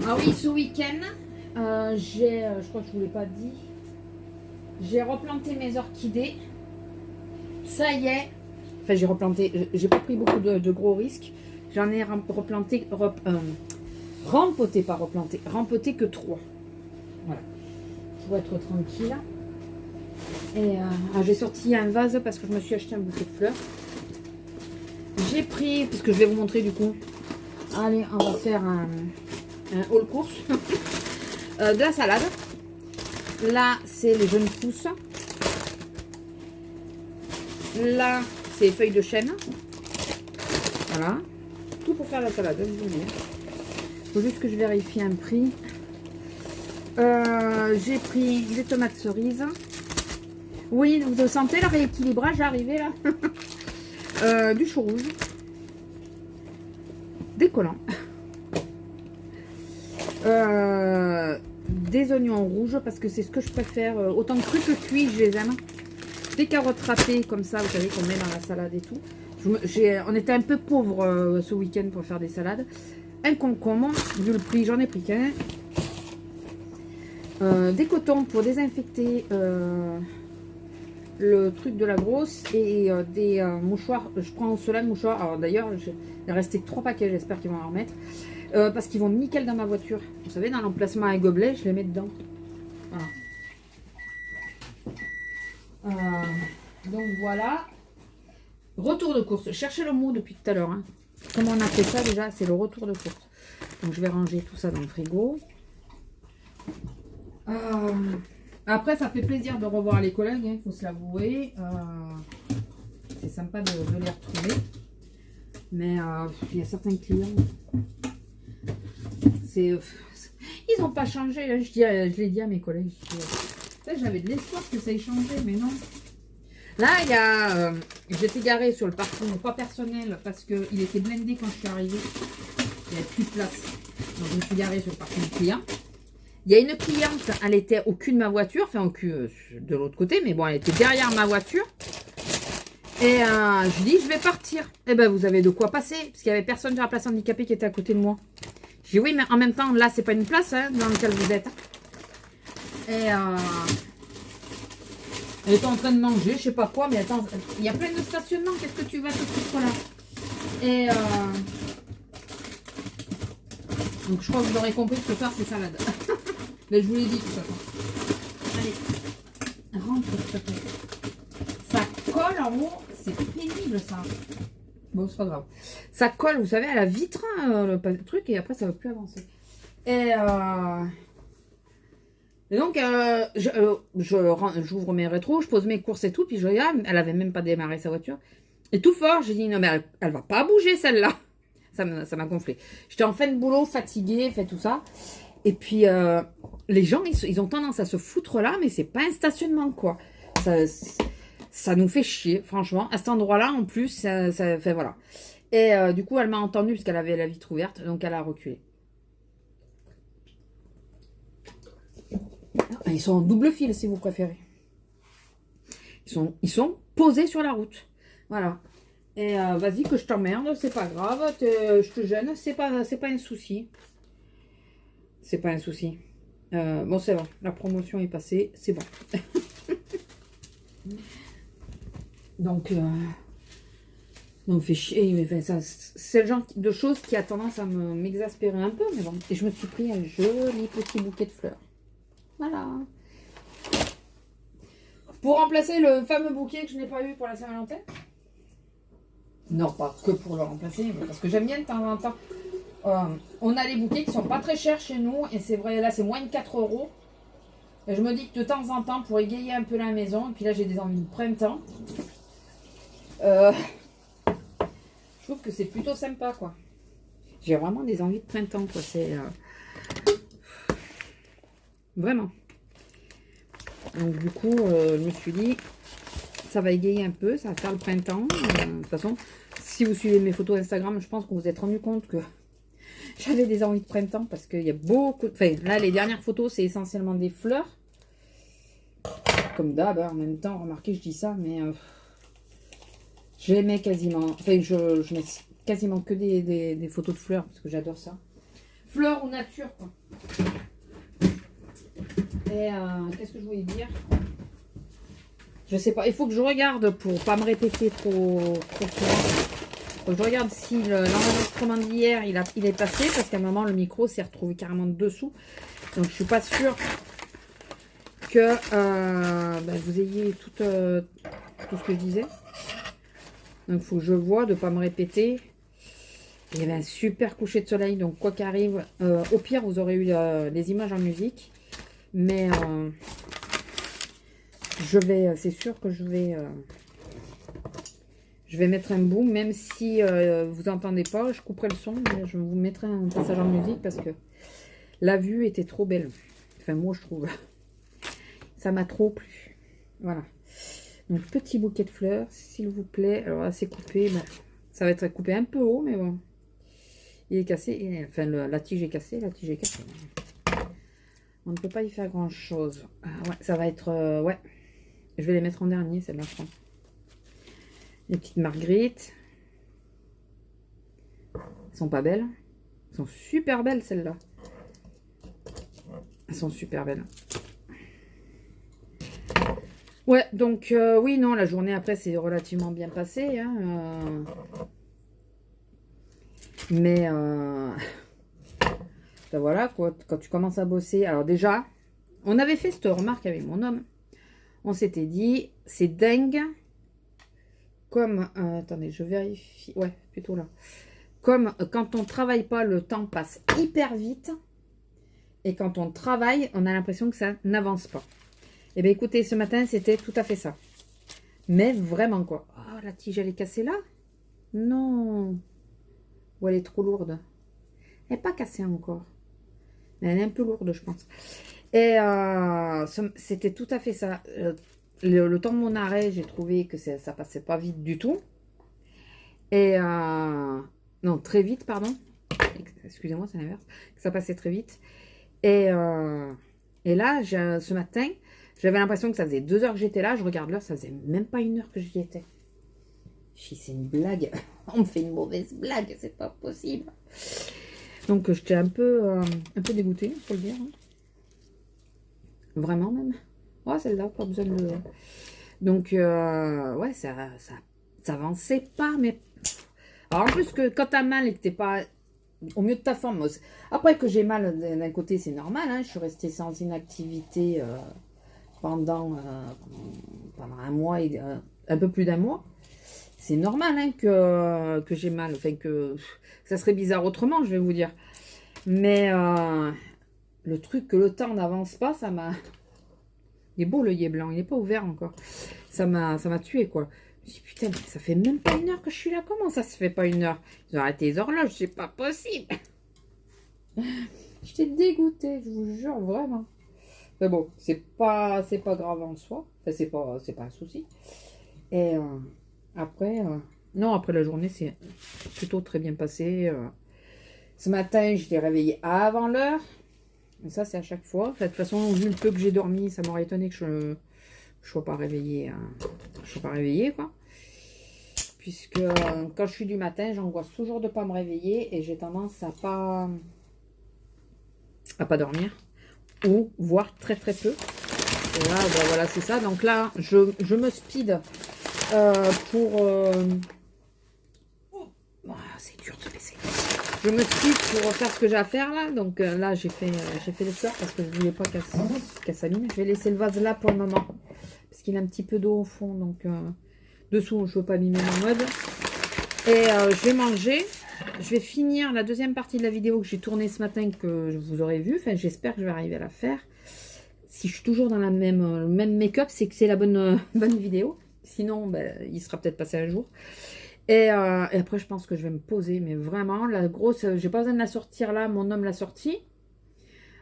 Ah oui, ce week-end, je crois que je vous l'ai pas dit, j'ai replanté mes orchidées. Ça y est. Enfin, j'ai replanté, j'ai pas pris beaucoup de gros risques. J'en ai replanté, rempoté, pas replanté, rempoté que 3. Voilà. Pour être tranquille. Et j'ai sorti un vase parce que je me suis acheté un bouquet de fleurs. J'ai pris, parce que je vais vous montrer du coup. Allez, on va faire un haul course. De la salade. Là, c'est les jeunes pousses. Là, c'est les feuilles de chêne. Voilà. Tout pour faire la salade. Il faut juste que je vérifie un prix. J'ai pris des tomates cerises. Oui, vous sentez le rééquilibrage arriver là. Du chou rouge. Des collants. Des oignons rouges parce que c'est ce que je préfère. Autant crus que cuits, je les aime. Des carottes râpées comme ça, vous savez, qu'on met dans la salade et tout. On était un peu pauvres ce week-end pour faire des salades. Un concombre, vu le prix, j'en ai pris qu'un. Des cotons pour désinfecter le truc de la grosse et des mouchoirs. Je prends ceux-là de mouchoirs. Alors d'ailleurs, il restait que 3 paquets, j'espère qu'ils vont en remettre. Parce qu'ils vont nickel dans ma voiture. Vous savez, dans l'emplacement à gobelet, je les mets dedans. Voilà. Donc voilà. Retour de course. Cherchez le mot depuis tout à l'heure. Hein. Comment on appelle ça déjà? C'est le retour de course. Donc je vais ranger tout ça dans le frigo. Après, ça fait plaisir de revoir les collègues, il faut se l'avouer. C'est sympa de les retrouver. Mais il y a certains clients. Ils n'ont pas changé. Je l'ai dit à mes collègues. J'avais de l'espoir que ça ait changé, mais non. Là, il y a. J'étais garée sur le parking, pas personnel, parce qu'il était blindé quand je suis arrivée. Il n'y avait plus de place. Donc, je me suis garée sur le parking client. Il y a une cliente, elle était au cul de ma voiture, enfin au cul de l'autre côté, mais bon, elle était derrière ma voiture. Et je dis, je vais partir. Eh ben, vous avez de quoi passer, parce qu'il n'y avait personne sur la place handicapée qui était à côté de moi. Je dis oui, mais en même temps, là, c'est pas une place hein, dans laquelle vous êtes. Et elle est en train de manger, je sais pas quoi, mais attends, il y a plein de stationnements, qu'est-ce que tu vas te foutre là? Et donc je crois que vous aurez compris que ce soir c'est salade. Mais je vous l'ai dit de toute façon. Allez, rentre s'il te plaît. Ça colle en haut, c'est pénible ça. Bon, c'est pas grave. Ça colle, vous savez, à la vitre, hein, le truc, et après ça ne va plus avancer. Et donc, j'ouvre mes rétros, je pose mes courses et tout, puis je regarde, elle avait même pas démarré sa voiture. Et tout fort, j'ai dit, non, mais elle va pas bouger celle-là. Ça m'a gonflé. J'étais en fin de boulot, fatiguée, fait tout ça. Et puis, les gens, ils ont tendance à se foutre là, mais c'est pas un stationnement, quoi. Ça nous fait chier, franchement. À cet endroit-là, en plus, ça fait, voilà. Et du coup, elle m'a entendu, parce qu'elle avait la vitre ouverte, donc elle a reculé. Ils sont en double fil, si vous préférez. Ils sont posés sur la route. Voilà. Et vas-y que je t'emmerde, c'est pas grave. Je te gêne, c'est pas un souci. C'est pas un souci. Bon, c'est bon. La promotion est passée, c'est bon. Donc, fait chier. Mais enfin, c'est le genre de choses qui a tendance à m'exaspérer un peu. Mais bon. Et je me suis pris un joli petit bouquet de fleurs. Voilà. Pour remplacer le fameux bouquet que je n'ai pas eu pour la Saint-Valentin. Non, pas que pour le remplacer, mais parce que j'aime bien de temps en temps. On a des bouquets qui sont pas très chers chez nous. Et c'est vrai, là, c'est moins de 4 €. Et je me dis que de temps en temps, pour égayer un peu la maison, et puis là, j'ai des envies de printemps. Je trouve que c'est plutôt sympa, quoi. J'ai vraiment des envies de printemps, quoi. C'est... Vraiment. Donc du coup, je me suis dit, ça va égayer un peu, ça va faire le printemps. De toute façon, si vous suivez mes photos Instagram, je pense que vous vous êtes rendu compte que j'avais des envies de printemps parce qu'il y a beaucoup... Enfin, là, les dernières photos, c'est essentiellement des fleurs. Comme d'hab, en même temps, remarquez, je dis ça, mais je les mets quasiment... Enfin, je mets quasiment que des photos de fleurs parce que j'adore ça. Fleurs ou nature, quoi. Et qu'est-ce que je voulais dire? Je sais pas. Il faut que je regarde pour pas me répéter trop souvent. Faut que je regarde si l'enregistrement d'hier il est passé parce qu'à un moment le micro s'est retrouvé carrément dessous. Donc je suis pas sûre que vous ayez tout ce que je disais. Donc il faut que je vois de pas me répéter. Il y avait un super coucher de soleil. Donc quoi qu'arrive, au pire vous aurez eu les images en musique. Mais c'est sûr que je vais mettre un bout, même si vous n'entendez pas, je couperai le son, mais je vous mettrai un passage en musique parce que la vue était trop belle. Enfin, moi, je trouve. Ça m'a trop plu. Voilà. Donc, petit bouquet de fleurs, s'il vous plaît. Alors là, c'est coupé. Ben, ça va être coupé un peu haut, mais bon. Il est cassé. Enfin, la tige est cassée. La tige est cassée. On ne peut pas y faire grand chose. Ouais, ça va être... ouais. Je vais les mettre en dernier, celles-là, je crois. Les petites marguerites. Elles sont pas belles. Elles sont super belles, celles-là. Elles sont super belles. Ouais, donc, oui, non, la journée après, c'est relativement bien passé. Hein, mais... ben voilà, quoi, quand tu commences à bosser. Alors déjà, on avait fait cette remarque avec mon homme. On s'était dit, c'est dingue. Comme, attendez, je vérifie. Ouais, plutôt là. Comme quand on travaille pas, le temps passe hyper vite. Et quand on travaille, on a l'impression que ça n'avance pas. Et bien écoutez, ce matin, c'était tout à fait ça. Mais vraiment quoi. Oh, la tige, elle est cassée là? Non. Ou elle est trop lourde. Elle n'est pas cassée encore. Mais elle est un peu lourde, je pense. Et c'était tout à fait ça. Le temps de mon arrêt, j'ai trouvé que ça passait pas vite du tout. Et non, très vite, pardon. Excusez-moi, c'est l'inverse. Ça passait très vite. Et là, ce matin, j'avais l'impression que ça faisait 2 heures que j'étais là. Je regarde l'heure, ça faisait même pas 1 heure que j'y étais. Je dis, c'est une blague. On me fait une mauvaise blague, c'est pas possible. Donc j'étais un peu dégoûtée, faut le dire. Hein. Vraiment même. Ouais, celle-là, pas besoin de... Donc, ouais, ça avançait pas, mais... Alors, en plus, que quand t'as mal et que t'es pas au mieux de ta forme... Après que j'ai mal d'un côté, c'est normal, hein, je suis restée sans inactivité pendant un mois, et un peu plus d'un mois. C'est normal hein, que j'ai mal, enfin que ça serait bizarre autrement, je vais vous dire. Mais le truc que le temps n'avance pas, ça m'a... Il est beau l'œillet blanc, il n'est pas ouvert encore. Ça m'a tué quoi. Je me suis dit, putain, ça fait même pas 1 heure que je suis là. Comment ça se fait pas 1 heure? Ils ont arrêté les horloges, c'est pas possible. J'étais dégoûtée, je vous jure, vraiment. Mais bon, c'est pas grave en soi. Enfin, c'est pas un souci. Et après, non, après la journée, c'est plutôt très bien passé. Ce matin, je l'ai réveillé avant l'heure. Et ça, c'est à chaque fois. Enfin, de toute façon, vu le peu que j'ai dormi, ça m'aurait étonné que je ne sois pas réveillée. Je sois pas réveillée, quoi. Puisque quand je suis du matin, j'angoisse toujours de ne pas me réveiller et j'ai tendance à pas dormir. Ou voir très très peu. Et là, ben, voilà, c'est ça. Donc là, je me speed pour... Oh, c'est dur de baisser. Je me speed pour faire ce que j'ai à faire là. Donc là, j'ai fait le sort parce que je voulais pas qu'elle s'allume. Je vais laisser le vase là pour le moment. Parce qu'il a un petit peu d'eau au fond. Donc dessous, je ne veux pas abîmer mon meuble. Et je vais manger. Je vais finir la deuxième partie de la vidéo que j'ai tournée ce matin que vous aurez vu. Enfin, j'espère que je vais arriver à la faire. Si je suis toujours dans le même make-up, c'est que c'est la bonne vidéo. Sinon, ben, il sera peut-être passé un jour. Et après, je pense que je vais me poser. Mais vraiment, la grosse... J'ai pas besoin de la sortir là. Mon homme l'a sortie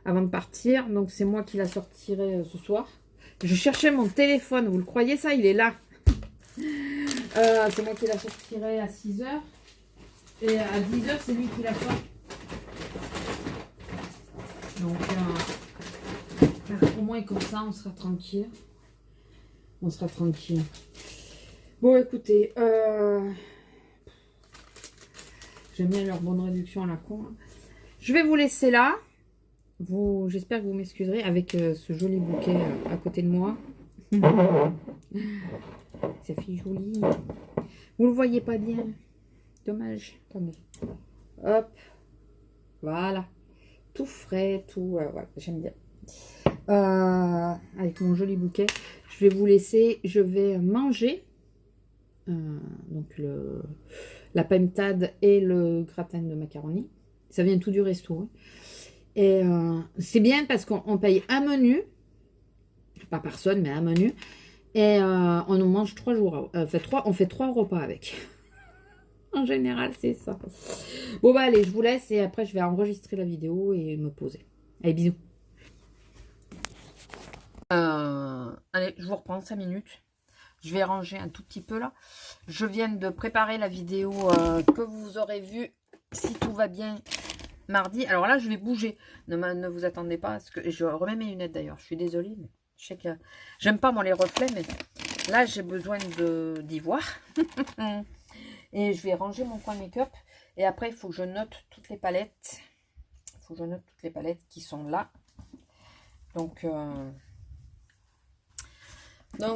avant de partir. Donc, c'est moi qui la sortirai ce soir. Je cherchais mon téléphone. Vous le croyez ça? Il est là. C'est moi qui la sortirai à 6 h. Et à 10 h, c'est lui qui la sort. Donc, au moins, comme ça, on sera tranquille. On sera tranquille. Bon, écoutez, j'aime bien leur bonne réduction à la con. Hein. Je vais vous laisser là. J'espère que vous m'excuserez avec ce joli bouquet à côté de moi. Ça fait joli. Vous le voyez pas bien. Dommage. Attendez. Hop. Voilà. Tout frais, tout... voilà, j'aime bien. Avec mon joli bouquet. Je vais vous laisser. Je vais manger. Donc la pintade et le gratin de macaroni. Ça vient tout du resto. Hein. Et c'est bien parce qu'on paye un menu. Pas personne, mais un menu. Et on en mange 3 jours. On fait 3 repas avec. En général, c'est ça. Bon, bah allez, je vous laisse. Et après, je vais enregistrer la vidéo et me poser. Allez, bisous. Allez, je vous reprends 5 minutes. Je vais ranger un tout petit peu là. Je viens de préparer la vidéo que vous aurez vue, si tout va bien, mardi. Alors là, je vais bouger. Ne vous attendez pas. Parce que je remets mes lunettes d'ailleurs. Je suis désolée. Mais je sais que j'aime pas moi les reflets. Mais là, j'ai besoin d'y voir. Et je vais ranger mon coin make-up. Et après, il faut que je note toutes les palettes. Il faut que je note toutes les palettes qui sont là. Donc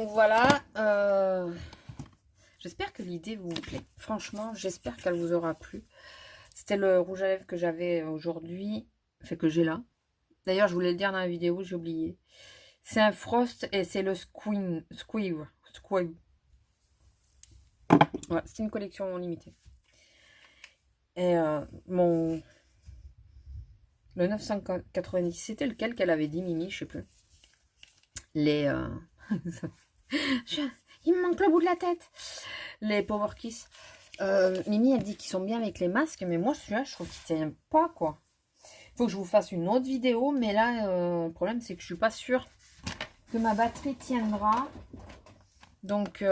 voilà. J'espère que l'idée vous plaît. Franchement, j'espère qu'elle vous aura plu. C'était le rouge à lèvres que j'avais aujourd'hui. Enfin, que j'ai là. D'ailleurs, je voulais le dire dans la vidéo, j'ai oublié. C'est un Frost et c'est le Squeeze. Ouais, c'est une collection limitée. Et le 990, c'était lequel qu'elle avait dit, Mimi? Je sais plus. Il me manque le bout de la tête. Les Power Kiss. Mimi, elle dit qu'ils sont bien avec les masques, mais moi, celui-là, je trouve qu'il tient pas, quoi. Il faut que je vous fasse une autre vidéo, mais là, le problème, c'est que je suis pas sûre que ma batterie tiendra. Donc,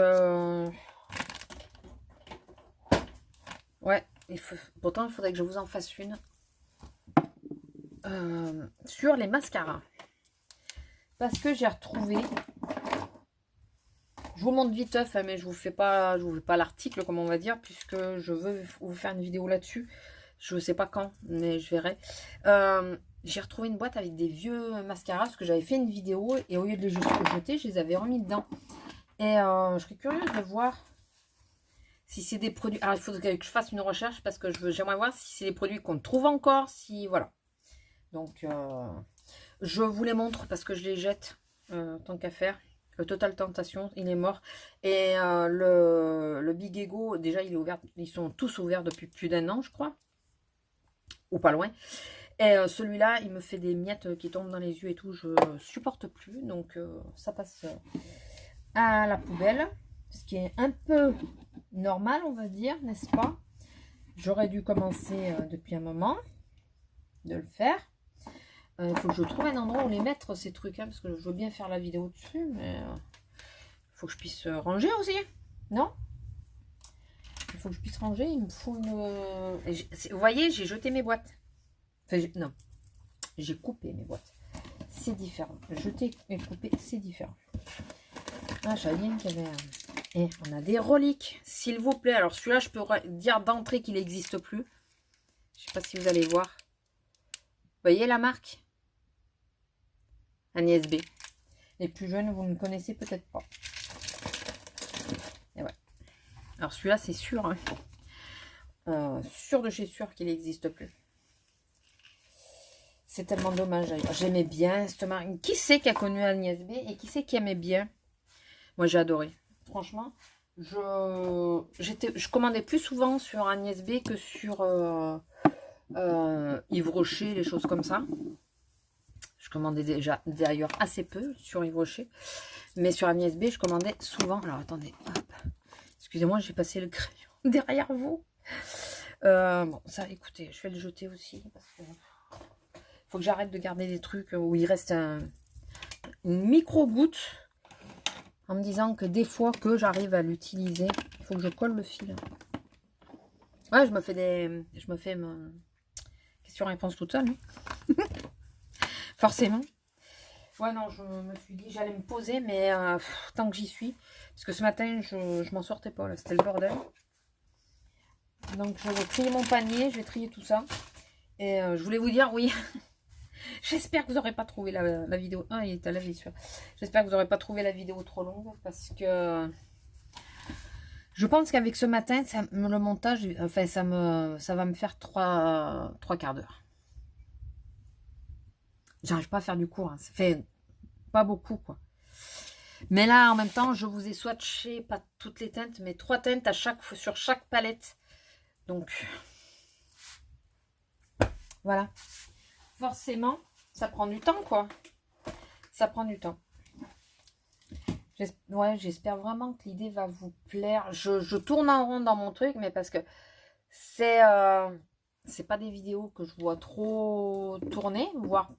ouais, pourtant, il faudrait que je vous en fasse une sur les mascaras. Parce que j'ai retrouvé... Je vous montre viteuf, hein, mais je vous fais pas l'article, comme on va dire, puisque je veux vous faire une vidéo là-dessus. Je sais pas quand, mais je verrai. J'ai retrouvé une boîte avec des vieux mascaras parce que j'avais fait une vidéo et au lieu de les jeter, je les avais remis dedans. Et je serais curieuse de voir si c'est des produits. Alors, il faudrait que je fasse une recherche parce que j'aimerais voir si c'est des produits qu'on trouve encore. Si voilà. Donc, je vous les montre parce que je les jette tant qu'à faire. Le Total Tentation, il est mort. Et le Big Ego, déjà, il est ouvert. Ils sont tous ouverts depuis plus d'1 an, je crois. Ou pas loin. Et celui-là, il me fait des miettes qui tombent dans les yeux et tout. Je supporte plus. Donc, ça passe à la poubelle. Ce qui est un peu normal, on va dire, n'est-ce pas? J'aurais dû commencer depuis un moment de le faire. Il faut que je trouve un endroit où les mettre, ces trucs. Hein, parce que je veux bien faire la vidéo dessus. Mais il faut que je puisse ranger aussi. Non? Il faut que je puisse ranger. Il me faut une... Vous voyez, j'ai jeté mes boîtes. Enfin, non. J'ai coupé mes boîtes. C'est différent. Jeter et couper, c'est différent. Ah, j'avais bien qu'il y avait... Et on a des reliques, s'il vous plaît. Alors, celui-là, je peux dire d'entrée qu'il n'existe plus. Je ne sais pas si vous allez voir. Vous voyez la marque? Agnès B. Les plus jeunes, vous ne connaissez peut-être pas. Et ouais. Alors, celui-là, c'est sûr. Hein. Sûr de chez sûr qu'il n'existe plus. C'est tellement dommage. J'aimais bien cette marque. Qui c'est qui a connu Agnès B et qui c'est qui aimait bien? Moi, j'ai adoré. Franchement, je commandais plus souvent sur Agnès B que sur Yves Rocher, les choses comme ça. Je commandais déjà d'ailleurs assez peu sur Yves Rocher. Mais sur Agnès B, je commandais souvent. Alors, attendez. Excusez-moi, j'ai passé le crayon derrière vous. Bon, ça, écoutez, je vais le jeter aussi. Parce que faut que j'arrête de garder des trucs où il reste une micro-goutte. En me disant que des fois que j'arrive à l'utiliser, il faut que je colle le fil. Ouais, je me fais ma question-réponse toute seule. Hein. Forcément. Ouais, non, je me suis dit, j'allais me poser, mais tant que j'y suis. Parce que ce matin, je m'en sortais pas, là. C'était le bordel. Donc, je vais trier mon panier, je vais trier tout ça. Et je voulais vous dire, oui... J'espère que vous n'aurez pas trouvé la vidéo. Ah, il est à la vissure. J'espère que vous n'aurez pas trouvé la vidéo trop longue. Parce que je pense qu'avec ce matin, le montage, enfin, ça va me faire 3 quarts d'heure. J'arrive pas à faire du court. Hein. Ça fait pas beaucoup, quoi. Mais là, en même temps, je vous ai swatché, pas toutes les teintes, mais 3 teintes sur chaque palette. Donc, voilà. Forcément, ça prend du temps, quoi. Ça prend du temps. Ouais, j'espère vraiment que l'idée va vous plaire. Je tourne en rond dans mon truc, mais parce que c'est pas des vidéos que je vois trop tourner, voire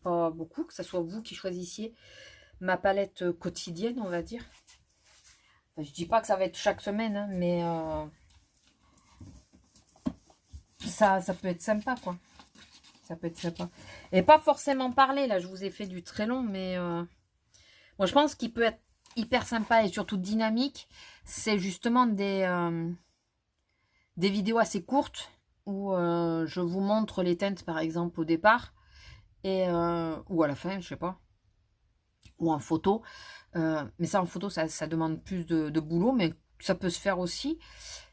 pas beaucoup, que ce soit vous qui choisissiez ma palette quotidienne, on va dire. Enfin, je dis pas que ça va être chaque semaine, hein, mais ça peut être sympa, quoi. Ça peut être sympa. Et pas forcément parler, là, je vous ai fait du très long, mais moi, je pense qu'il peut être hyper sympa et surtout dynamique. C'est justement des vidéos assez courtes où je vous montre les teintes, par exemple, au départ. Et, ou à la fin, je sais pas. Ou en photo. Mais ça, en photo, ça demande plus de boulot, mais ça peut se faire aussi.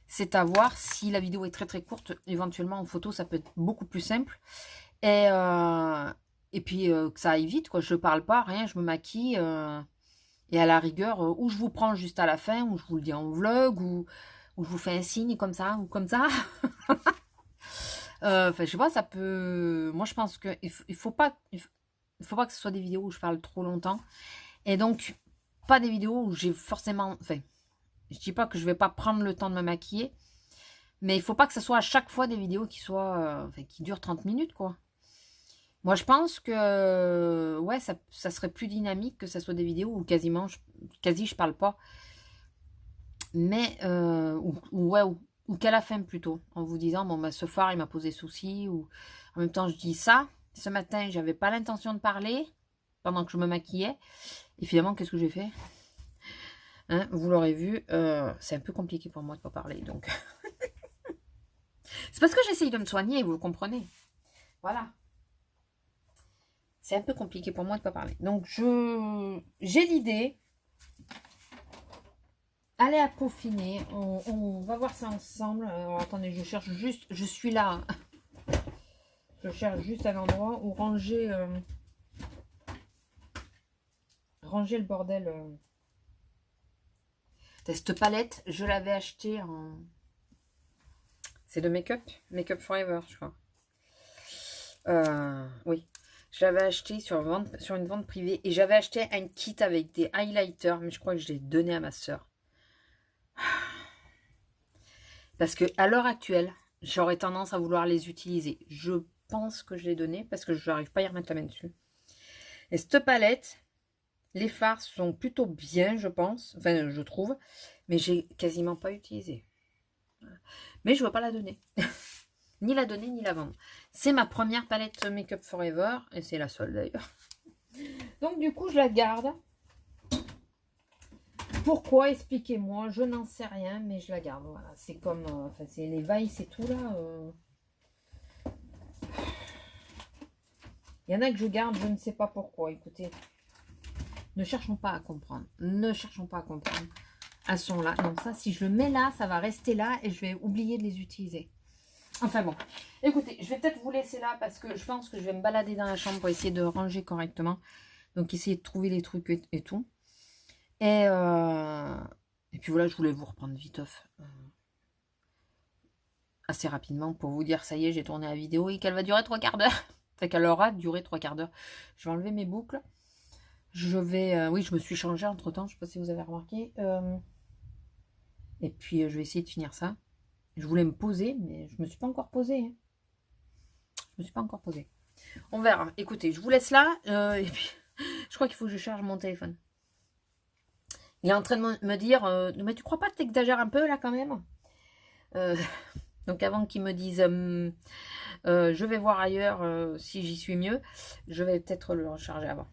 C'est à voir si la vidéo est très très courte. Éventuellement, en photo, ça peut être beaucoup plus simple. Et puis, que ça aille vite, quoi. Je parle pas, rien, je me maquille. Et à la rigueur, ou je vous prends juste à la fin, ou je vous le dis en vlog, ou je vous fais un signe comme ça, ou comme ça. Enfin, je sais pas, ça peut... Moi, je pense que il faut pas que ce soit des vidéos où je parle trop longtemps. Et donc, pas des vidéos où j'ai forcément... Enfin, je dis pas que je vais pas prendre le temps de me maquiller, mais il faut pas que ce soit à chaque fois des vidéos qui soient... enfin, qui durent 30 minutes, quoi. Moi, je pense que ouais, ça serait plus dynamique que ça soit des vidéos où quasi je parle pas. Mais, ou qu'à la fin plutôt, en vous disant, bon, bah, ce phare, il m'a posé souci, ou en même temps, je dis ça. Ce matin, j'avais pas l'intention de parler pendant que je me maquillais. Et finalement, qu'est-ce que j'ai fait? Hein, vous l'aurez vu, c'est un peu compliqué pour moi de pas parler, donc... C'est parce que j'essaye de me soigner, vous le comprenez. Voilà. C'est un peu compliqué pour moi de ne pas parler. Donc, j'ai l'idée. Allez à peaufiner. On va voir ça ensemble. Alors, attendez, je cherche juste. Je suis là. Je cherche juste un endroit où ranger. Ranger le bordel. Cette palette, je l'avais achetée en. C'est de Make-up. Make-up Forever, je crois. Oui. Je l'avais acheté sur une vente privée. Et j'avais acheté un kit avec des highlighters. Mais je crois que je l'ai donné à ma soeur. Parce que à l'heure actuelle, j'aurais tendance à vouloir les utiliser. Je pense que je l'ai donné parce que je n'arrive pas à y remettre la main dessus. Et cette palette, les fards sont plutôt bien, je pense. Enfin, je trouve. Mais j'ai quasiment pas utilisé. Mais je ne veux pas la donner. Ni la donner, ni la vendre. C'est ma première palette Make-up Forever. Et c'est la seule d'ailleurs. Donc du coup, je la garde. Pourquoi? Expliquez-moi. Je n'en sais rien, mais je la garde. Voilà. C'est comme... enfin, c'est les Vice et tout là. Il y en a que je garde, je ne sais pas pourquoi. Écoutez, ne cherchons pas à comprendre. Ne cherchons pas à comprendre. Elles sont là. Donc ça, si je le mets là, ça va rester là et je vais oublier de les utiliser. Enfin bon. Écoutez, je vais peut-être vous laisser là parce que je pense que je vais me balader dans la chambre pour essayer de ranger correctement. Donc essayer de trouver les trucs et tout. Et puis voilà, je voulais vous reprendre viteuf. Assez rapidement pour vous dire, ça y est, j'ai tourné la vidéo et qu'elle va durer 3 quarts d'heure. Enfin, qu'elle aura duré 3 quarts d'heure. Je vais enlever mes boucles. Je vais... oui, je me suis changée entre-temps. Je ne sais pas si vous avez remarqué. Et puis, je vais essayer de finir ça. Je voulais me poser, mais je ne me suis pas encore posée. Hein. Je me suis pas encore posée. On verra. Écoutez, je vous laisse là. Et puis, je crois qu'il faut que je charge mon téléphone. Il est en train de me dire, mais tu crois pas que tu exagères un peu là quand même? Donc avant qu'il me dise, je vais voir ailleurs si j'y suis mieux, je vais peut-être le recharger avant.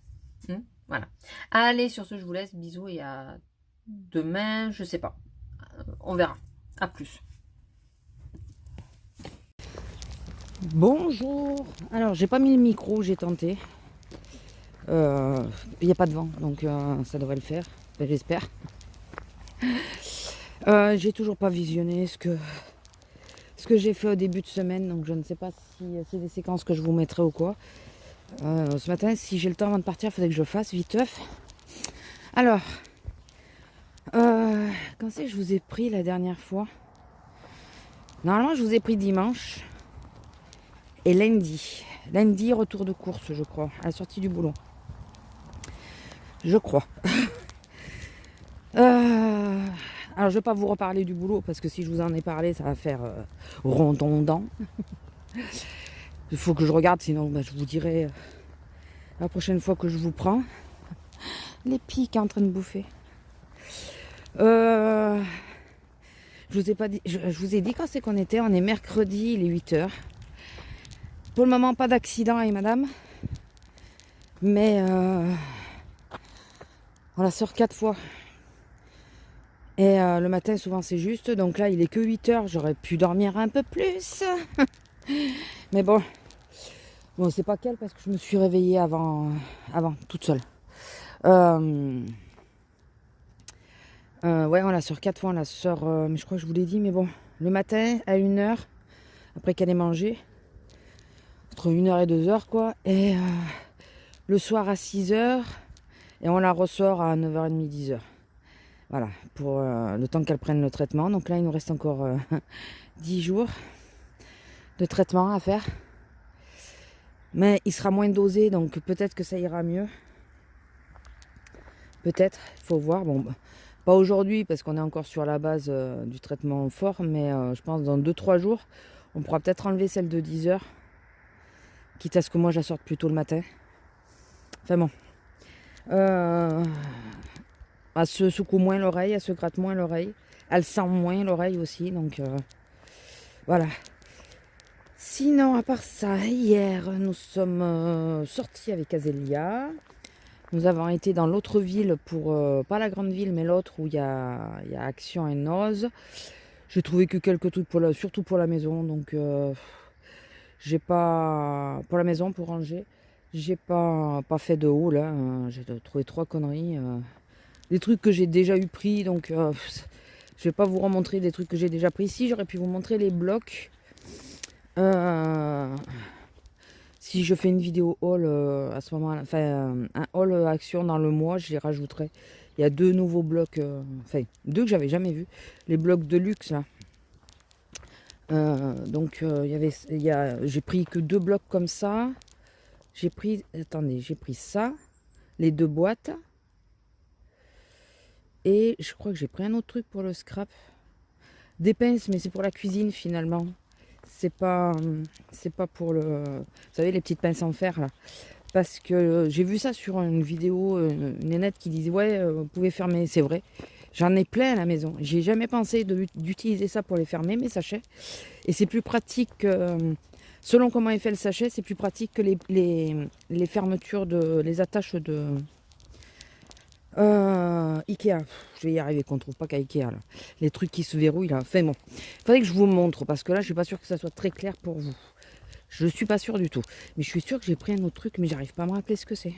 Voilà. Allez, sur ce, je vous laisse. Bisous et à demain, je sais pas. On verra. À plus. Bonjour. Alors, j'ai pas mis le micro, j'ai tenté. Il n'y a pas de vent, donc ça devrait le faire. Enfin, j'espère. J'ai toujours pas visionné ce que j'ai fait au début de semaine, donc je ne sais pas si c'est des séquences que je vous mettrai ou quoi. Ce matin, si j'ai le temps avant de partir, il faudrait que je le fasse viteuf. Alors, quand c'est que je vous ai pris la dernière fois? Normalement, je vous ai pris dimanche et lundi. Lundi, retour de course, je crois, à la sortie du boulot. Je crois. Alors, je ne vais pas vous reparler du boulot parce que si je vous en ai parlé, ça va faire redondant. Il faut que je regarde, sinon je vous dirai la prochaine fois que je vous prends. Les pics en train de bouffer. Je vous ai pas dit, je vous ai dit quand c'est qu'on était. On est mercredi, il est 8h. Pour le moment, pas d'accident avec madame. Mais on la sort 4 fois. Et le matin, souvent, c'est juste. Donc là, il est que 8h. J'aurais pu dormir un peu plus. Mais bon. Bon, c'est pas qu'elle parce que je me suis réveillée avant toute seule. Ouais, on la sort 4 fois. On la sort, mais je crois que je vous l'ai dit. Mais bon, le matin, à 1h, après qu'elle ait mangé. Entre 1h et 2h, quoi. Et le soir à 6h. Et on la ressort à 9h30, 10h. Voilà, pour le temps qu'elle prenne le traitement. Donc là, il nous reste encore 10 jours de traitement à faire. Mais il sera moins dosé, donc peut-être que ça ira mieux. Peut-être, il faut voir. Bon, pas aujourd'hui, parce qu'on est encore sur la base du traitement fort. Mais je pense dans 2-3 jours, on pourra peut-être enlever celle de 10h. Quitte à ce que moi, je la sorte plus tôt le matin. Enfin bon. Elle se secoue moins l'oreille, elle se gratte moins l'oreille. Elle sent moins l'oreille aussi, donc voilà. Sinon, à part ça, hier, nous sommes sortis avec Azélia. Nous avons été dans l'autre ville, pour pas la grande ville, mais l'autre où il y a Action et Noz. J'ai trouvé que quelques trucs, surtout pour la maison. Donc, j'ai pas... Pour la maison, pour ranger, j'ai pas fait de haul. Hein. J'ai trouvé 3 conneries. Des trucs que j'ai déjà eu pris. Donc, je vais pas vous remontrer des trucs que j'ai déjà pris. Ici, j'aurais pu vous montrer les blocs. Si je fais une vidéo haul à ce moment-là, enfin un haul action dans le mois, je les rajouterai. Il y a 2 nouveaux blocs, enfin 2 que j'avais jamais vus, les blocs de luxe là. Donc j'ai pris que 2 blocs comme ça. J'ai pris, attendez, j'ai pris ça, les 2 boîtes. Et je crois que j'ai pris un autre truc pour le scrap. Des pinces, mais c'est pour la cuisine finalement. C'est pas pour le... Vous savez, les petites pinces en fer là. Parce que j'ai vu ça sur une vidéo, une nénette qui disait ouais, vous pouvez fermer, c'est vrai. J'en ai plein à la maison. J'ai jamais pensé d'utiliser ça pour les fermer, mes sachets. Et c'est plus pratique, selon comment est fait le sachet, c'est plus pratique que les fermetures, les attaches de Ikea. Je vais y arriver, qu'on ne trouve pas qu'à Ikea là. Les trucs qui se verrouillent là. Enfin bon, il faudrait que je vous montre parce que là, je suis pas sûre que ça soit très clair pour vous. Je suis pas sûre du tout. Mais je suis sûre que j'ai pris un autre truc, mais j'arrive pas à me rappeler ce que c'est.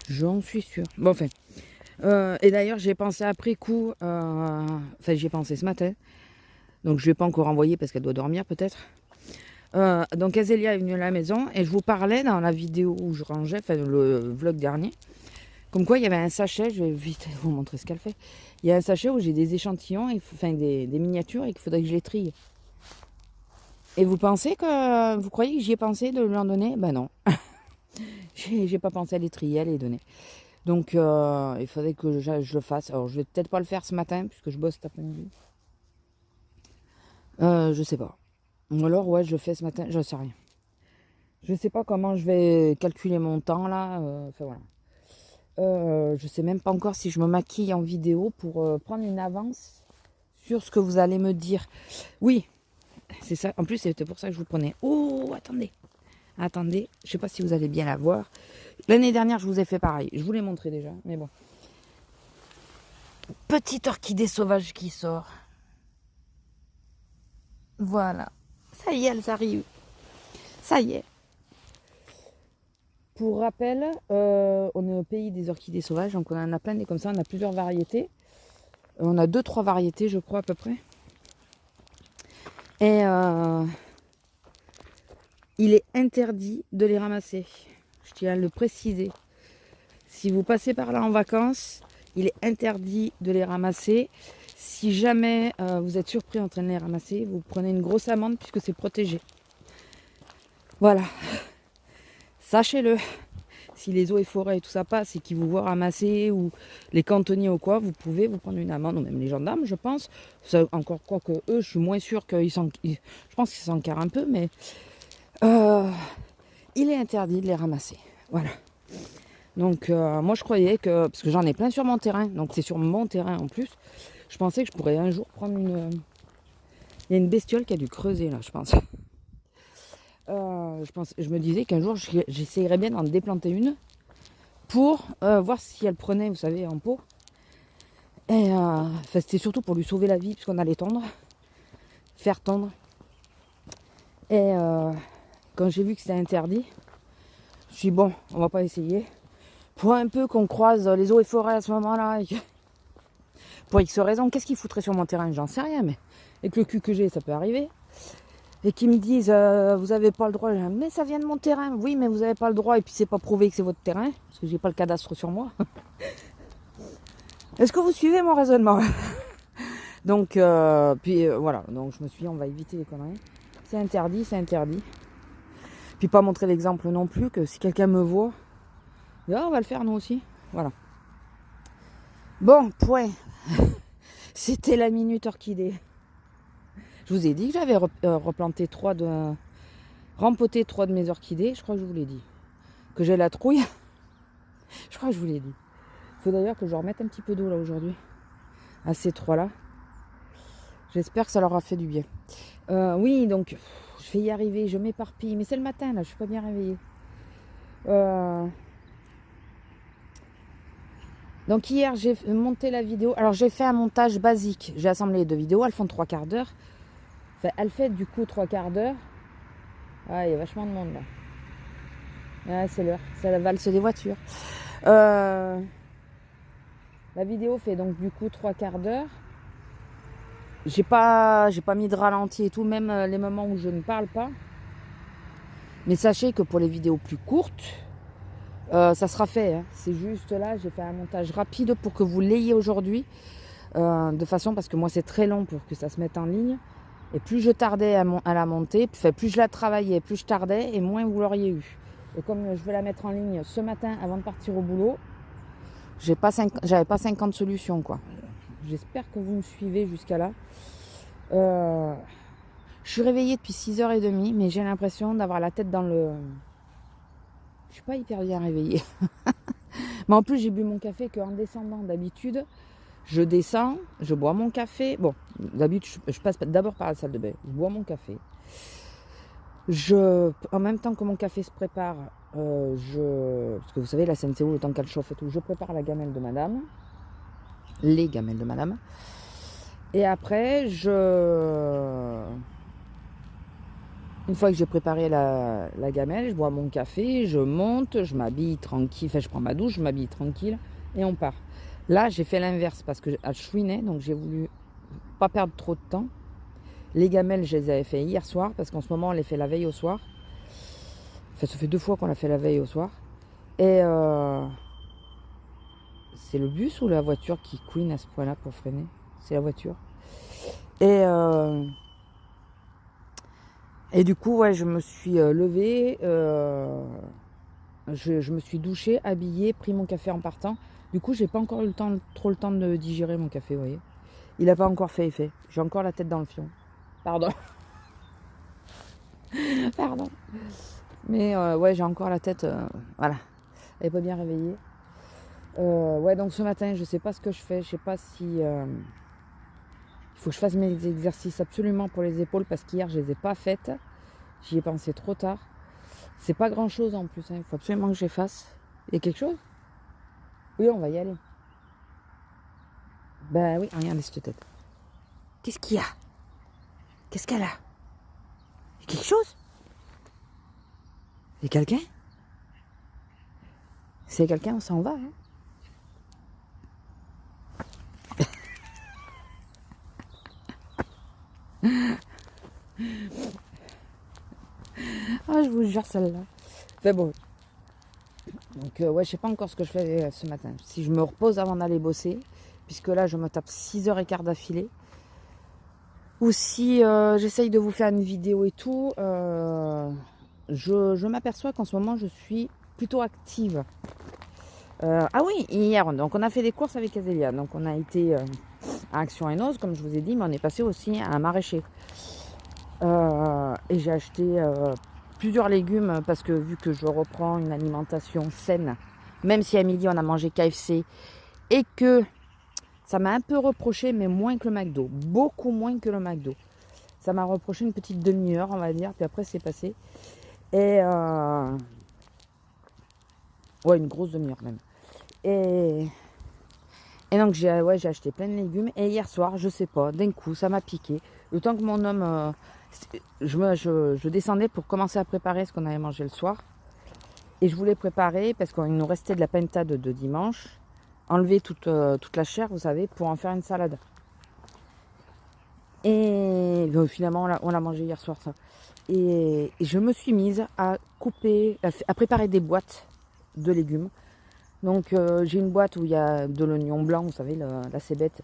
J'en suis sûre. Bon, enfin. Et d'ailleurs, j'ai pensé après coup. Enfin, j'y ai pensé ce matin. Donc, je ne vais pas encore envoyer parce qu'elle doit dormir peut-être. Donc, Azélia est venue à la maison et je vous parlais dans la vidéo où je rangeais, enfin, le vlog dernier. Comme quoi, il y avait un sachet. Je vais vite vous montrer ce qu'elle fait. Il y a un sachet où j'ai des échantillons, enfin, des miniatures et qu'il faudrait que je les trie. Et vous pensez que... Vous croyez que j'y ai pensé de lui en donner? Ben non. J'ai pas pensé à les trier, à les donner. Donc, il faudrait que je le fasse. Alors, je vais peut-être pas le faire ce matin, puisque je bosse cet après-midi. Je sais pas. Ou alors, ouais, je le fais ce matin, je sais rien. Je sais pas comment je vais calculer mon temps, là. Enfin, voilà. Je sais même pas encore si je me maquille en vidéo pour prendre une avance sur ce que vous allez me dire. Oui, c'est ça. En plus, c'était pour ça que je vous prenais. Oh, attendez. Attendez, je sais pas si vous allez bien la voir. L'année dernière, je vous ai fait pareil. Je vous l'ai montré déjà, mais bon. Petite orchidée sauvage qui sort. Voilà. Ça y est, elles arrivent. Ça y est. Pour rappel, on est au pays des orchidées sauvages, donc on en a plein des comme ça. On a plusieurs variétés. On a 2-3 variétés, je crois, à peu près. Et il est interdit de les ramasser. Je tiens à le préciser. Si vous passez par là en vacances, il est interdit de les ramasser. Si jamais vous êtes surpris en train de les ramasser, vous prenez une grosse amende puisque c'est protégé. Voilà. Sachez-le. Si les eaux et forêts et tout ça passe et qu'ils vous voient ramasser ou les cantonniers ou quoi, vous pouvez vous prendre une amende, ou même les gendarmes, je pense. Ça, encore quoi que eux, je suis moins sûre qu'ils je pense qu'ils s'encarrent un peu, mais il est interdit de les ramasser. Voilà. Donc moi je croyais que, parce que j'en ai plein sur mon terrain, donc c'est sur mon terrain en plus, je pensais que je pourrais un jour prendre une... Il y a une bestiole qui a dû creuser là, je pense. Je me disais qu'un jour j'essayerais bien d'en déplanter une pour voir si elle prenait, vous savez, en pot. Et c'était surtout pour lui sauver la vie puisqu'on allait tondre, faire tondre. Et quand j'ai vu que c'était interdit, je me suis dit bon, on va pas essayer. Pour un peu qu'on croise les eaux et forêts à ce moment-là, et pour X raison, qu'est-ce qu'ils foutraient sur mon terrain? J'en sais rien, mais avec le cul que j'ai, ça peut arriver. Et qu'ils me disent, vous avez pas le droit. Mais ça vient de mon terrain. Oui, mais vous avez pas le droit. Et puis c'est pas prouvé que c'est votre terrain, parce que j'ai pas le cadastre sur moi. Est-ce que vous suivez mon raisonnement? Donc, voilà. Donc je me suis dit, on va éviter les conneries. C'est interdit, c'est interdit. Puis pas montrer l'exemple non plus, que si quelqu'un me voit, on va le faire nous aussi. Voilà. Bon, point. C'était la minute orchidée. Je vous ai dit que j'avais rempoté 3 de mes orchidées. Je crois que je vous l'ai dit. Que j'ai la trouille. Je crois que je vous l'ai dit. Il faut d'ailleurs que je remette un petit peu d'eau là aujourd'hui. À ces 3-là. J'espère que ça leur a fait du bien. Oui, donc je vais y arriver. Je m'éparpille. Mais c'est le matin là. Je suis pas bien réveillée. Donc hier, j'ai monté la vidéo. Alors j'ai fait un montage basique. J'ai assemblé les 2 vidéos. Elles font 3/4 d'heure. Enfin, elle fait du coup 3/4 d'heure. Ah, il y a vachement de monde là. Ah, c'est l'heure. C'est la valse des voitures. La vidéo fait donc du coup 3/4 d'heure. J'ai pas mis de ralenti et tout, même les moments où je ne parle pas. Mais sachez que pour les vidéos plus courtes, ça sera fait. Hein. C'est juste là, j'ai fait un montage rapide pour que vous l'ayez aujourd'hui. De façon, parce que moi c'est très long pour que ça se mette en ligne. Et plus je tardais à la monter, plus je la travaillais, plus je tardais et moins vous l'auriez eu. Et comme je vais la mettre en ligne ce matin avant de partir au boulot, j'avais pas 50 solutions quoi. J'espère que vous me suivez jusqu'à là. Je suis réveillée depuis 6h30, mais j'ai l'impression d'avoir la tête dans le... Je suis pas hyper bien réveillée. Mais en plus, j'ai bu mon café qu'en descendant. D'habitude, je descends, je bois mon café. Bon, d'habitude, je passe d'abord par la salle de bain. Je bois mon café. En même temps que mon café se prépare, parce que vous savez, la SNCO, le temps qu'elle chauffe et tout, je prépare la gamelle de madame. Les gamelles de madame. Et après, une fois que j'ai préparé la gamelle, je bois mon café, je monte, je m'habille tranquille, enfin je prends ma douche, je m'habille tranquille et on part. Là, j'ai fait l'inverse parce que je chouinais, donc j'ai voulu pas perdre trop de temps. Les gamelles, je les avais fait hier soir parce qu'en ce moment, on les fait la veille au soir. Enfin, ça fait 2 fois qu'on l'a fait la veille au soir. Et c'est le bus ou la voiture qui couine à ce point-là pour freiner? C'est la voiture. Et du coup, ouais, je me suis levée, je me suis douchée, habillée, pris mon café en partant. Du coup, j'ai pas encore eu trop le temps de digérer mon café, vous voyez. Il n'a pas encore fait effet. J'ai encore la tête dans le fion. Pardon. Pardon. Mais ouais, j'ai encore la tête, voilà. Elle n'est pas bien réveillée. Ouais, donc ce matin, je sais pas ce que je fais. Je sais pas si... il faut que je fasse mes exercices absolument pour les épaules parce qu'hier, je les ai pas faites. J'y ai pensé trop tard. C'est pas grand chose en plus. Il faut absolument que je les fasse. Il y a quelque chose? Oui, on va y aller. Ben oui, regardez cette tête. Qu'est-ce qu'il y a? Qu'est-ce qu'elle a? Il y a quelque chose? Il y a quelqu'un? S'il y a quelqu'un, on s'en va. Hein. Ah, je vous jure celle-là. Enfin bon. Donc ouais, je sais pas encore ce que je fais ce matin. Si je me repose avant d'aller bosser, puisque là je me tape 6h15 d'affilée. Ou si j'essaye de vous faire une vidéo et tout, je m'aperçois qu'en ce moment je suis plutôt active. Ah oui, hier, donc on a fait des courses avec Azélia. Donc on a été à Action Enos, comme je vous ai dit, mais on est passé aussi à un maraîcher. Et j'ai acheté plusieurs légumes parce que vu que je reprends une alimentation saine, même si à midi on a mangé KFC et que ça m'a un peu reproché, mais moins que le McDo, beaucoup moins que le McDo. Ça m'a reproché une petite demi-heure, on va dire, puis après c'est passé. Et ouais, une grosse demi-heure même. Et donc j'ai acheté plein de légumes. Et hier soir, je sais pas, d'un coup, ça m'a piqué. Le temps que mon homme... je descendais pour commencer à préparer ce qu'on avait mangé le soir. Et je voulais préparer, parce qu'il nous restait de la pintade de dimanche, enlever toute la chair, vous savez, pour en faire une salade. Et finalement, on l'a mangé hier soir, ça. Et je me suis mise à préparer des boîtes de légumes. Donc j'ai une boîte où il y a de l'oignon blanc, vous savez, la cébette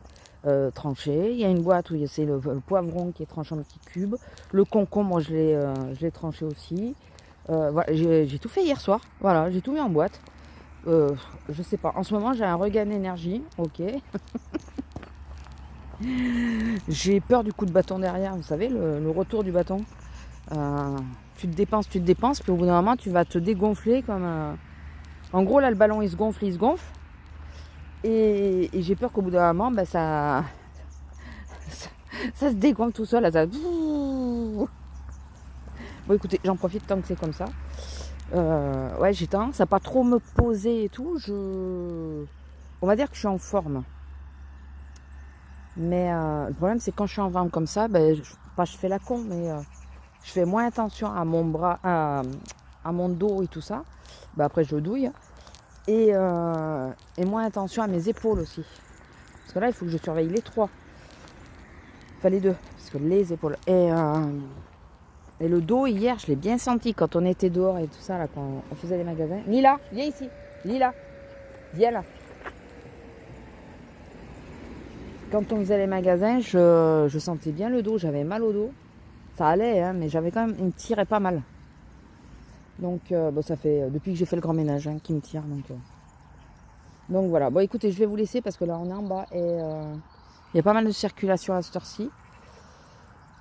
tranché. Il y a une boîte où c'est le poivron qui est tranché en petits cubes. Le concombre, je l'ai tranché aussi. Voilà, j'ai tout fait hier soir. Voilà, j'ai tout mis en boîte. Je sais pas. En ce moment, j'ai un regain d'énergie. Ok. J'ai peur du coup de bâton derrière. Vous savez, le retour du bâton. Tu te dépenses, puis au bout d'un moment, tu vas te dégonfler comme... En gros, là, le ballon, il se gonfle. Et j'ai peur qu'au bout d'un moment, bah, ça se dégonfle tout seul. Là, ça... Bon, écoutez, j'en profite tant que c'est comme ça. Ouais, j'ai tendance à pas trop me poser et tout. on va dire que je suis en forme. Mais le problème, c'est quand je suis en forme comme ça, ben, je fais la con, mais je fais moins attention à mon bras, à mon dos et tout ça. Ben, après, je douille. Et moins attention à mes épaules aussi. Parce que là, il faut que je surveille les trois. Enfin, les deux. Parce que les épaules. Et le dos, hier, je l'ai bien senti quand on était dehors et tout ça, là, quand on faisait les magasins. Lila, viens ici. Lila, viens là. Quand on faisait les magasins, je sentais bien le dos. J'avais mal au dos. Ça allait, hein, mais j'avais quand même... Il me tirait pas mal. Donc, bon, ça fait... depuis que j'ai fait le grand ménage, hein, qui me tire. Donc voilà. Bon, écoutez, je vais vous laisser parce que là, on est en bas. Et il y a pas mal de circulation à cette heure-ci.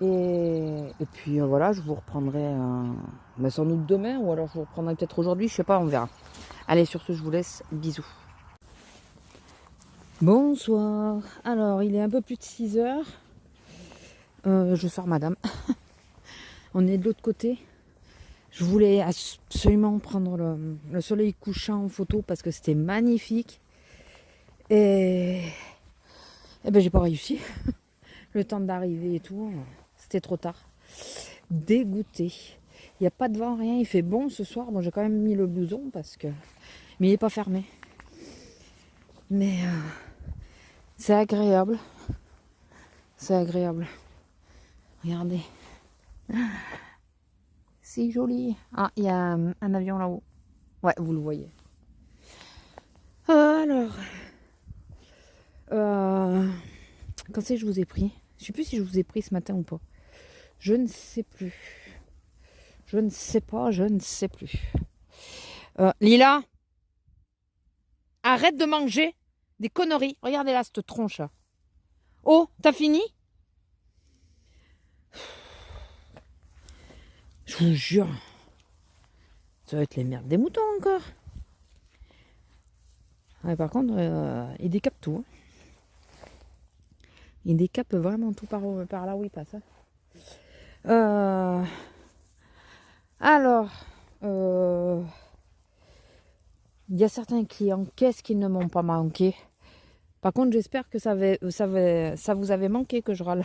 Et puis voilà, je vous reprendrai sans doute demain ou alors je vous reprendrai peut-être aujourd'hui, je sais pas, on verra. Allez, sur ce, je vous laisse. Bisous. Bonsoir. Alors, il est un peu plus de 6 heures. Je sors madame. On est de l'autre côté. Je voulais absolument prendre le soleil couchant en photo parce que c'était magnifique. Et ben j'ai pas réussi. Le temps d'arriver et tout, c'était trop tard. Dégoûté. Il n'y a pas de vent, rien. Il fait bon ce soir. Bon, j'ai quand même mis le blouson parce que... Mais il n'est pas fermé. Mais c'est agréable. C'est agréable. Regardez. C'est joli. Ah, il y a un avion là-haut. Ouais, vous le voyez. Alors. Quand c'est que je vous ai pris? Je ne sais plus si je vous ai pris ce matin ou pas. Je ne sais plus. Je ne sais pas, je ne sais plus. Lila, arrête de manger des conneries. Regardez là, cette tronche là. Oh, t'as fini? Je vous jure. Ça va être les merdes des moutons encore. Ouais, par contre, il décape tout. Hein. Il décape vraiment tout par là où il passe. Hein. Alors, il y a certains clients, qu'est-ce qu'ils ne m'ont pas manqué? Par contre, j'espère que ça vous avait manqué que je râle.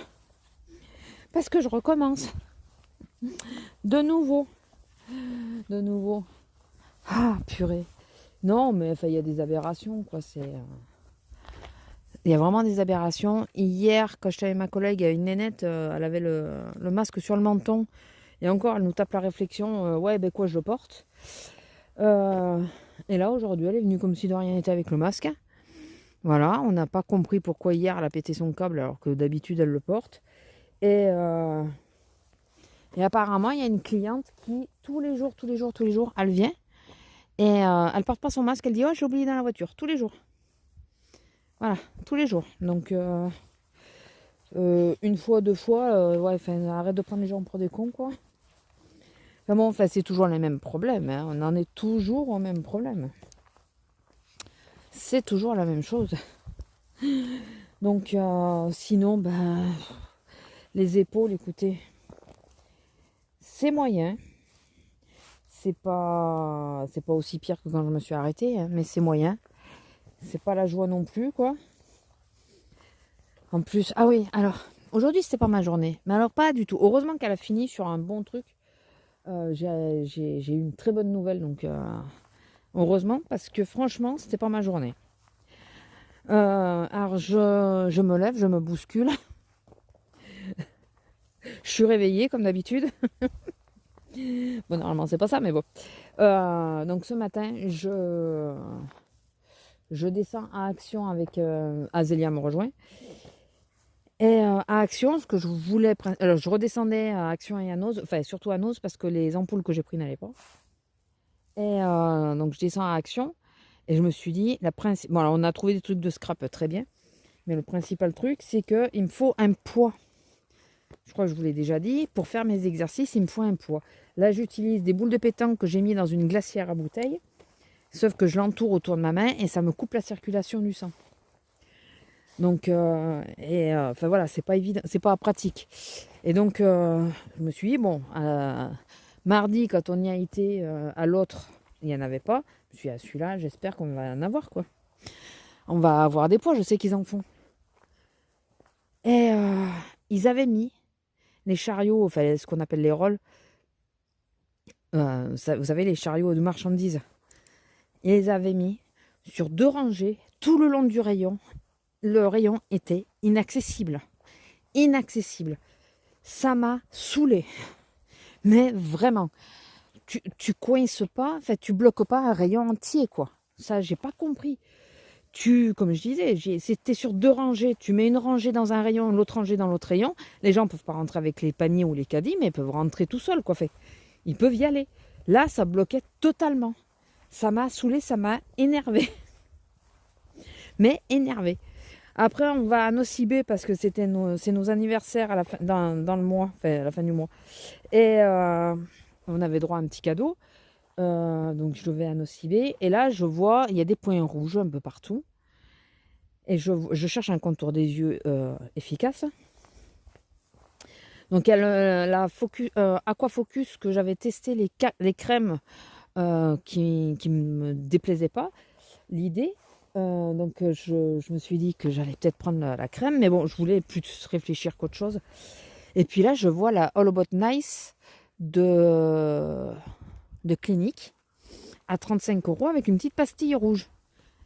Parce que je recommence. De nouveau. Ah, purée. Non, mais enfin, il y a des aberrations, quoi. Il y a vraiment des aberrations. Hier, quand j'étais avec ma collègue, il y a une nénette, elle avait le masque sur le menton. Et encore, elle nous tape la réflexion, ouais, ben quoi, je le porte. Et là, aujourd'hui, elle est venue comme si de rien n'était avec le masque. Voilà, on n'a pas compris pourquoi hier, elle a pété son câble alors que d'habitude, elle le porte. Et apparemment, il y a une cliente qui, tous les jours, elle vient. Et elle porte pas son masque, elle dit, oh, j'ai oublié dans la voiture, tous les jours. Voilà, tous les jours. Donc, une fois, deux fois, ouais, arrête de prendre les gens pour des cons, quoi. Enfin bon, c'est toujours les mêmes problèmes. Hein. On en est toujours au même problème. C'est toujours la même chose. Donc, sinon, les épaules, écoutez, c'est moyen. C'est pas aussi pire que quand je me suis arrêtée, hein, mais c'est moyen. C'est pas la joie non plus, quoi. En plus, ah oui, alors, aujourd'hui, c'était pas ma journée. Mais alors, pas du tout. Heureusement qu'elle a fini sur un bon truc. J'ai eu une très bonne nouvelle, donc heureusement, parce que franchement, c'était pas ma journée. Alors, je me lève, je me bouscule. Je suis réveillée, comme d'habitude. Bon, normalement, c'est pas ça, mais bon. Donc, ce matin, je descends à Action avec Azélia me rejoint. Et à Action, ce que je voulais... Alors, je redescendais à Action et à Noz, enfin, surtout à Noz, parce que les ampoules que j'ai prises n'allaient pas. Et donc, je descends à Action, et je me suis dit, bon, alors, on a trouvé des trucs de scrap très bien, mais le principal truc, c'est qu'il me faut un poids. Je crois que je vous l'ai déjà dit, pour faire mes exercices, il me faut un poids. Là, j'utilise des boules de pétanque que j'ai mis dans une glacière à bouteille, sauf que je l'entoure autour de ma main, et ça me coupe la circulation du sang. Donc, enfin voilà, c'est pas évident, c'est pas pratique. Et donc, je me suis dit, bon, mardi, quand on y a été à l'autre, il n'y en avait pas. Je me suis dit, à celui-là, j'espère qu'on va en avoir, quoi. On va avoir des poids, je sais qu'ils en font. Et ils avaient mis les chariots, enfin ce qu'on appelle les rolls, vous savez, les chariots de marchandises. Ils les avaient mis sur 2 rangées tout le long du rayon. Le rayon était inaccessible. Inaccessible. Ça m'a saoulée. Mais vraiment, tu coinces pas, en fait, tu bloques pas un rayon entier, quoi. Ça, j'ai pas compris. Comme je disais, c'était sur 2 rangées. Tu mets une rangée dans un rayon, l'autre rangée dans l'autre rayon. Les gens peuvent pas rentrer avec les paniers ou les caddies, mais ils peuvent rentrer tout seuls, quoi. Fait, ils peuvent y aller. Là, ça bloquait totalement. Ça m'a saoulé, ça m'a énervé. Mais énervé. Après, on va à Nocibé parce que c'est nos anniversaires à la fin, dans le mois, enfin à la fin du mois. Et on avait droit à un petit cadeau. Donc je vais à Nocibé. Et là, je vois, il y a des points rouges un peu partout. Et je cherche un contour des yeux efficace. Donc la Aquafocus que j'avais testé, les crèmes qui ne me déplaisaient pas. L'idée. Donc je me suis dit que j'allais peut-être prendre la crème, mais bon, je voulais plus réfléchir qu'autre chose. Et puis là, je vois la All About Nice de Clinique à 35 € avec une petite pastille rouge.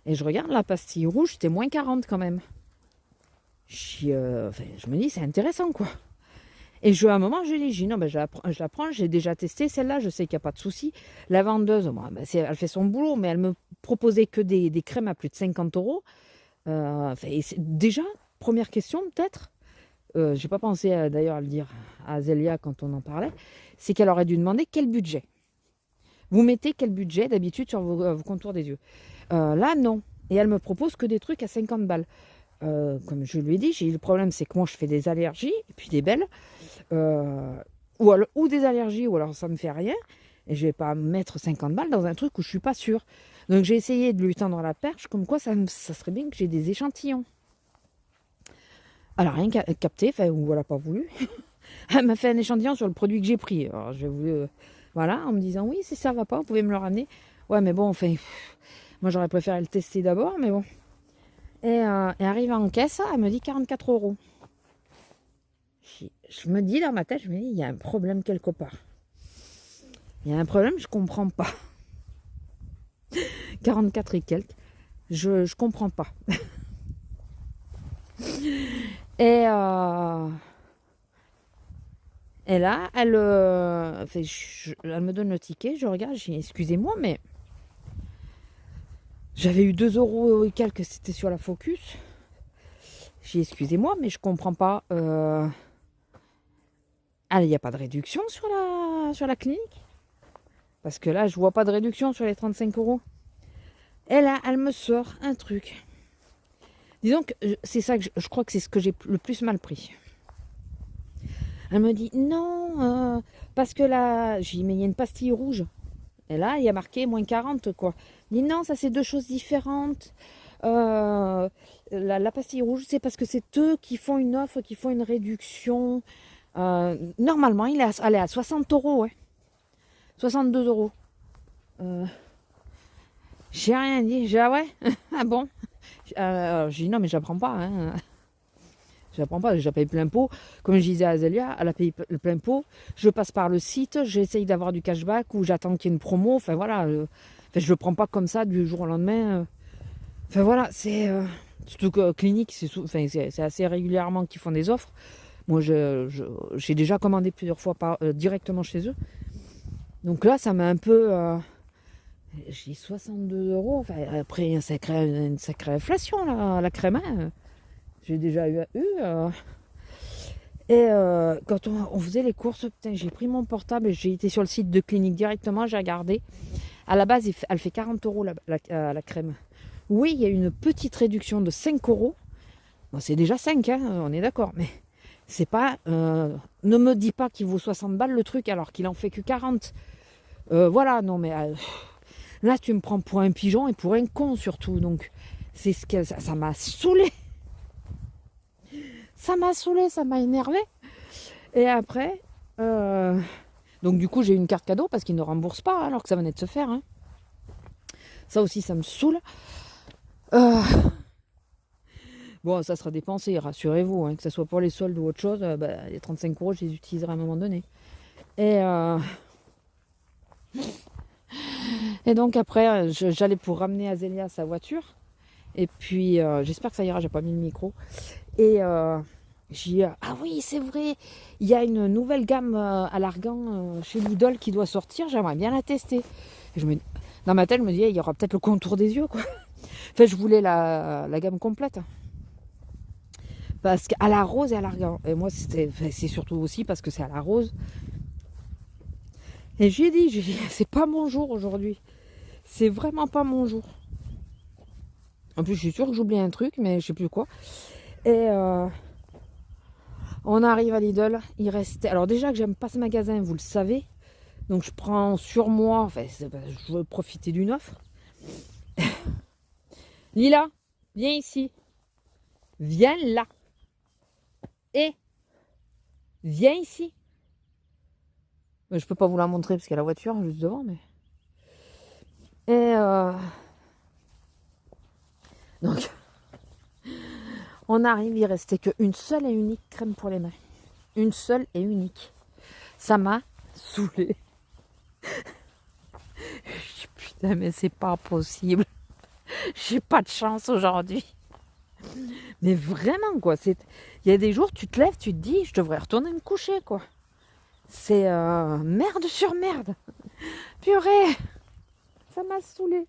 Et je regarde la pastille rouge, c'était moins 40 quand même. Je me dis, c'est intéressant, quoi. Et à un moment, je dis, non, ben, je la prends, j'ai déjà testé celle-là, je sais qu'il n'y a pas de souci. La vendeuse, bon, ben, elle fait son boulot, mais elle me proposait que des crèmes à plus de 50 €. Déjà, première question peut-être, j'ai pas pensé d'ailleurs à le dire à Zélia quand on en parlait, c'est qu'elle aurait dû demander quel budget. Vous mettez quel budget d'habitude sur vos contours des yeux. Là, non. Et elle me propose que des trucs à 50 balles. Comme je lui ai dit, le problème c'est que moi je fais des allergies, et puis des belles, ou des allergies, ou alors ça me fait rien, et je vais pas mettre 50 balles dans un truc où je suis pas sûre. Donc j'ai essayé de lui tendre la perche, comme quoi ça serait bien que j'ai des échantillons. Elle n'a rien capté, ou elle n'a pas voulu. Elle m'a fait un échantillon sur le produit que j'ai pris. Alors j'ai voulu, voilà, en me disant oui, si ça va pas, vous pouvez me le ramener. Ouais, mais bon, enfin, moi j'aurais préféré le tester d'abord, mais bon. Et arrive en caisse, elle me dit 44 €. Je me dis dans ma tête, il y a un problème quelque part. Il y a un problème, je comprends pas. 44 et quelques, je comprends pas. Et là, elle me donne le ticket, je regarde, je dis excusez-moi, mais j'avais eu 2 € et quelques, c'était sur la Focus. J'ai dit excusez-moi, mais je comprends pas. Il n'y a pas de réduction sur la clinique? Parce que là, je vois pas de réduction sur les 35 €. Et là, elle me sort un truc. Disons que c'est ça que je crois que c'est ce que j'ai le plus mal pris. Elle me dit non, parce que là, j'ai dit mais il y a une pastille rouge. Et là, il y a marqué moins 40, quoi. Elle dit non, ça c'est 2 choses différentes. La pastille rouge, c'est parce que c'est eux qui font une offre, qui font une réduction. Normalement, elle est à 60 €, ouais. 62 €. J'ai rien dit. J'ai dit, ah ouais. Ah bon. J'ai dit non, mais j'apprends pas. Hein. J'apprends pas, j'ai payé plein pot. Comme je disais à Azélia, elle a payé le plein pot. Je passe par le site, j'essaye d'avoir du cashback ou j'attends qu'il y ait une promo. Enfin voilà, je le prends pas comme ça du jour au lendemain. Enfin voilà, c'est surtout que Clinique, c'est assez régulièrement qu'ils font des offres. Moi, j'ai déjà commandé plusieurs fois directement chez eux. Donc là, ça m'a un peu... j'ai 62 €. Enfin, après, une sacrée inflation, là, la crème. Hein. J'ai déjà eu. Et quand on faisait les courses, putain, j'ai pris mon portable et j'ai été sur le site de Clinique directement, j'ai regardé. À la base, elle fait 40 € la crème. Oui, il y a une petite réduction de 5 €. Bon, c'est déjà 5, hein, on est d'accord, mais c'est pas... ne me dis pas qu'il vaut 60 balles le truc alors qu'il en fait que 40. Voilà, non mais... là, tu me prends pour un pigeon et pour un con surtout. Donc, c'est ce que ça m'a saoulé. Ça m'a saoulé, ça m'a énervé. Et après, donc du coup, j'ai eu une carte cadeau parce qu'ils ne remboursent pas alors que ça venait de se faire. Hein. Ça aussi, ça me saoule. Bon, ça sera dépensé, rassurez-vous, hein, que ce soit pour les soldes ou autre chose, les 35 euros, je les utiliserai à un moment donné. Et donc après, j'allais pour ramener Azélia sa voiture. Et puis, j'espère que ça ira, j'ai pas mis le micro. Et j'ai dit, ah oui, c'est vrai, il y a une nouvelle gamme à l'Argan chez Lidl qui doit sortir, j'aimerais bien la tester. Et dans ma tête, je me disais, il y aura peut-être le contour des yeux, quoi. Enfin, je voulais la gamme complète. Parce qu'à la rose et à l'argan. Et moi, c'est surtout aussi parce que c'est à la rose. Et j'ai dit, c'est pas mon jour aujourd'hui. C'est vraiment pas mon jour. En plus, je suis sûre que j'oublie un truc, mais je sais plus quoi. Et on arrive à Lidl. Il restait. Alors, déjà que j'aime pas ce magasin, vous le savez. Donc, je prends sur moi. Enfin, je veux profiter d'une offre. Lila, viens ici. Viens là. Et viens ici. Je peux pas vous la montrer parce qu'il y a la voiture juste devant, mais. Et donc, on arrive, il restait qu'une seule et unique crème pour les mains. Une seule et unique. Ça m'a saoulée. Putain, mais c'est pas possible. J'ai pas de chance aujourd'hui. Mais vraiment, quoi. Il y a des jours, tu te lèves, tu te dis, je devrais retourner me coucher, quoi. C'est merde sur merde. Purée. Ça m'a saoulée.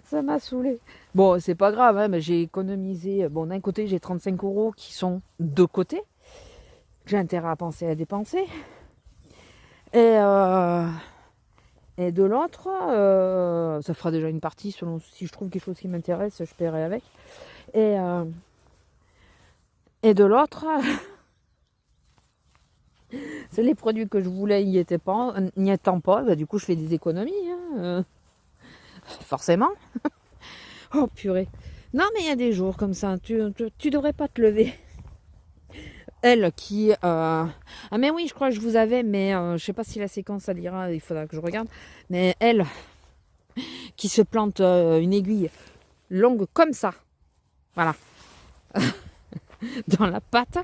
Ça m'a saoulée. Bon, c'est pas grave, hein, mais j'ai économisé. Bon, d'un côté, j'ai 35 euros qui sont de côté. J'ai intérêt à penser à dépenser. Et de l'autre, ça fera déjà une partie selon si je trouve quelque chose qui m'intéresse, je paierai avec. Et de l'autre, c'est les produits que je voulais n'y étant pas, du coup je fais des économies. Hein, forcément. Oh purée. Non mais il y a des jours comme ça, tu devrais pas te lever. Elle qui... Ah mais oui, je crois que je vous avais, mais je sais pas si la séquence ça ira, il faudra que je regarde. Mais elle qui se plante une aiguille longue comme ça. Voilà. Dans la patte.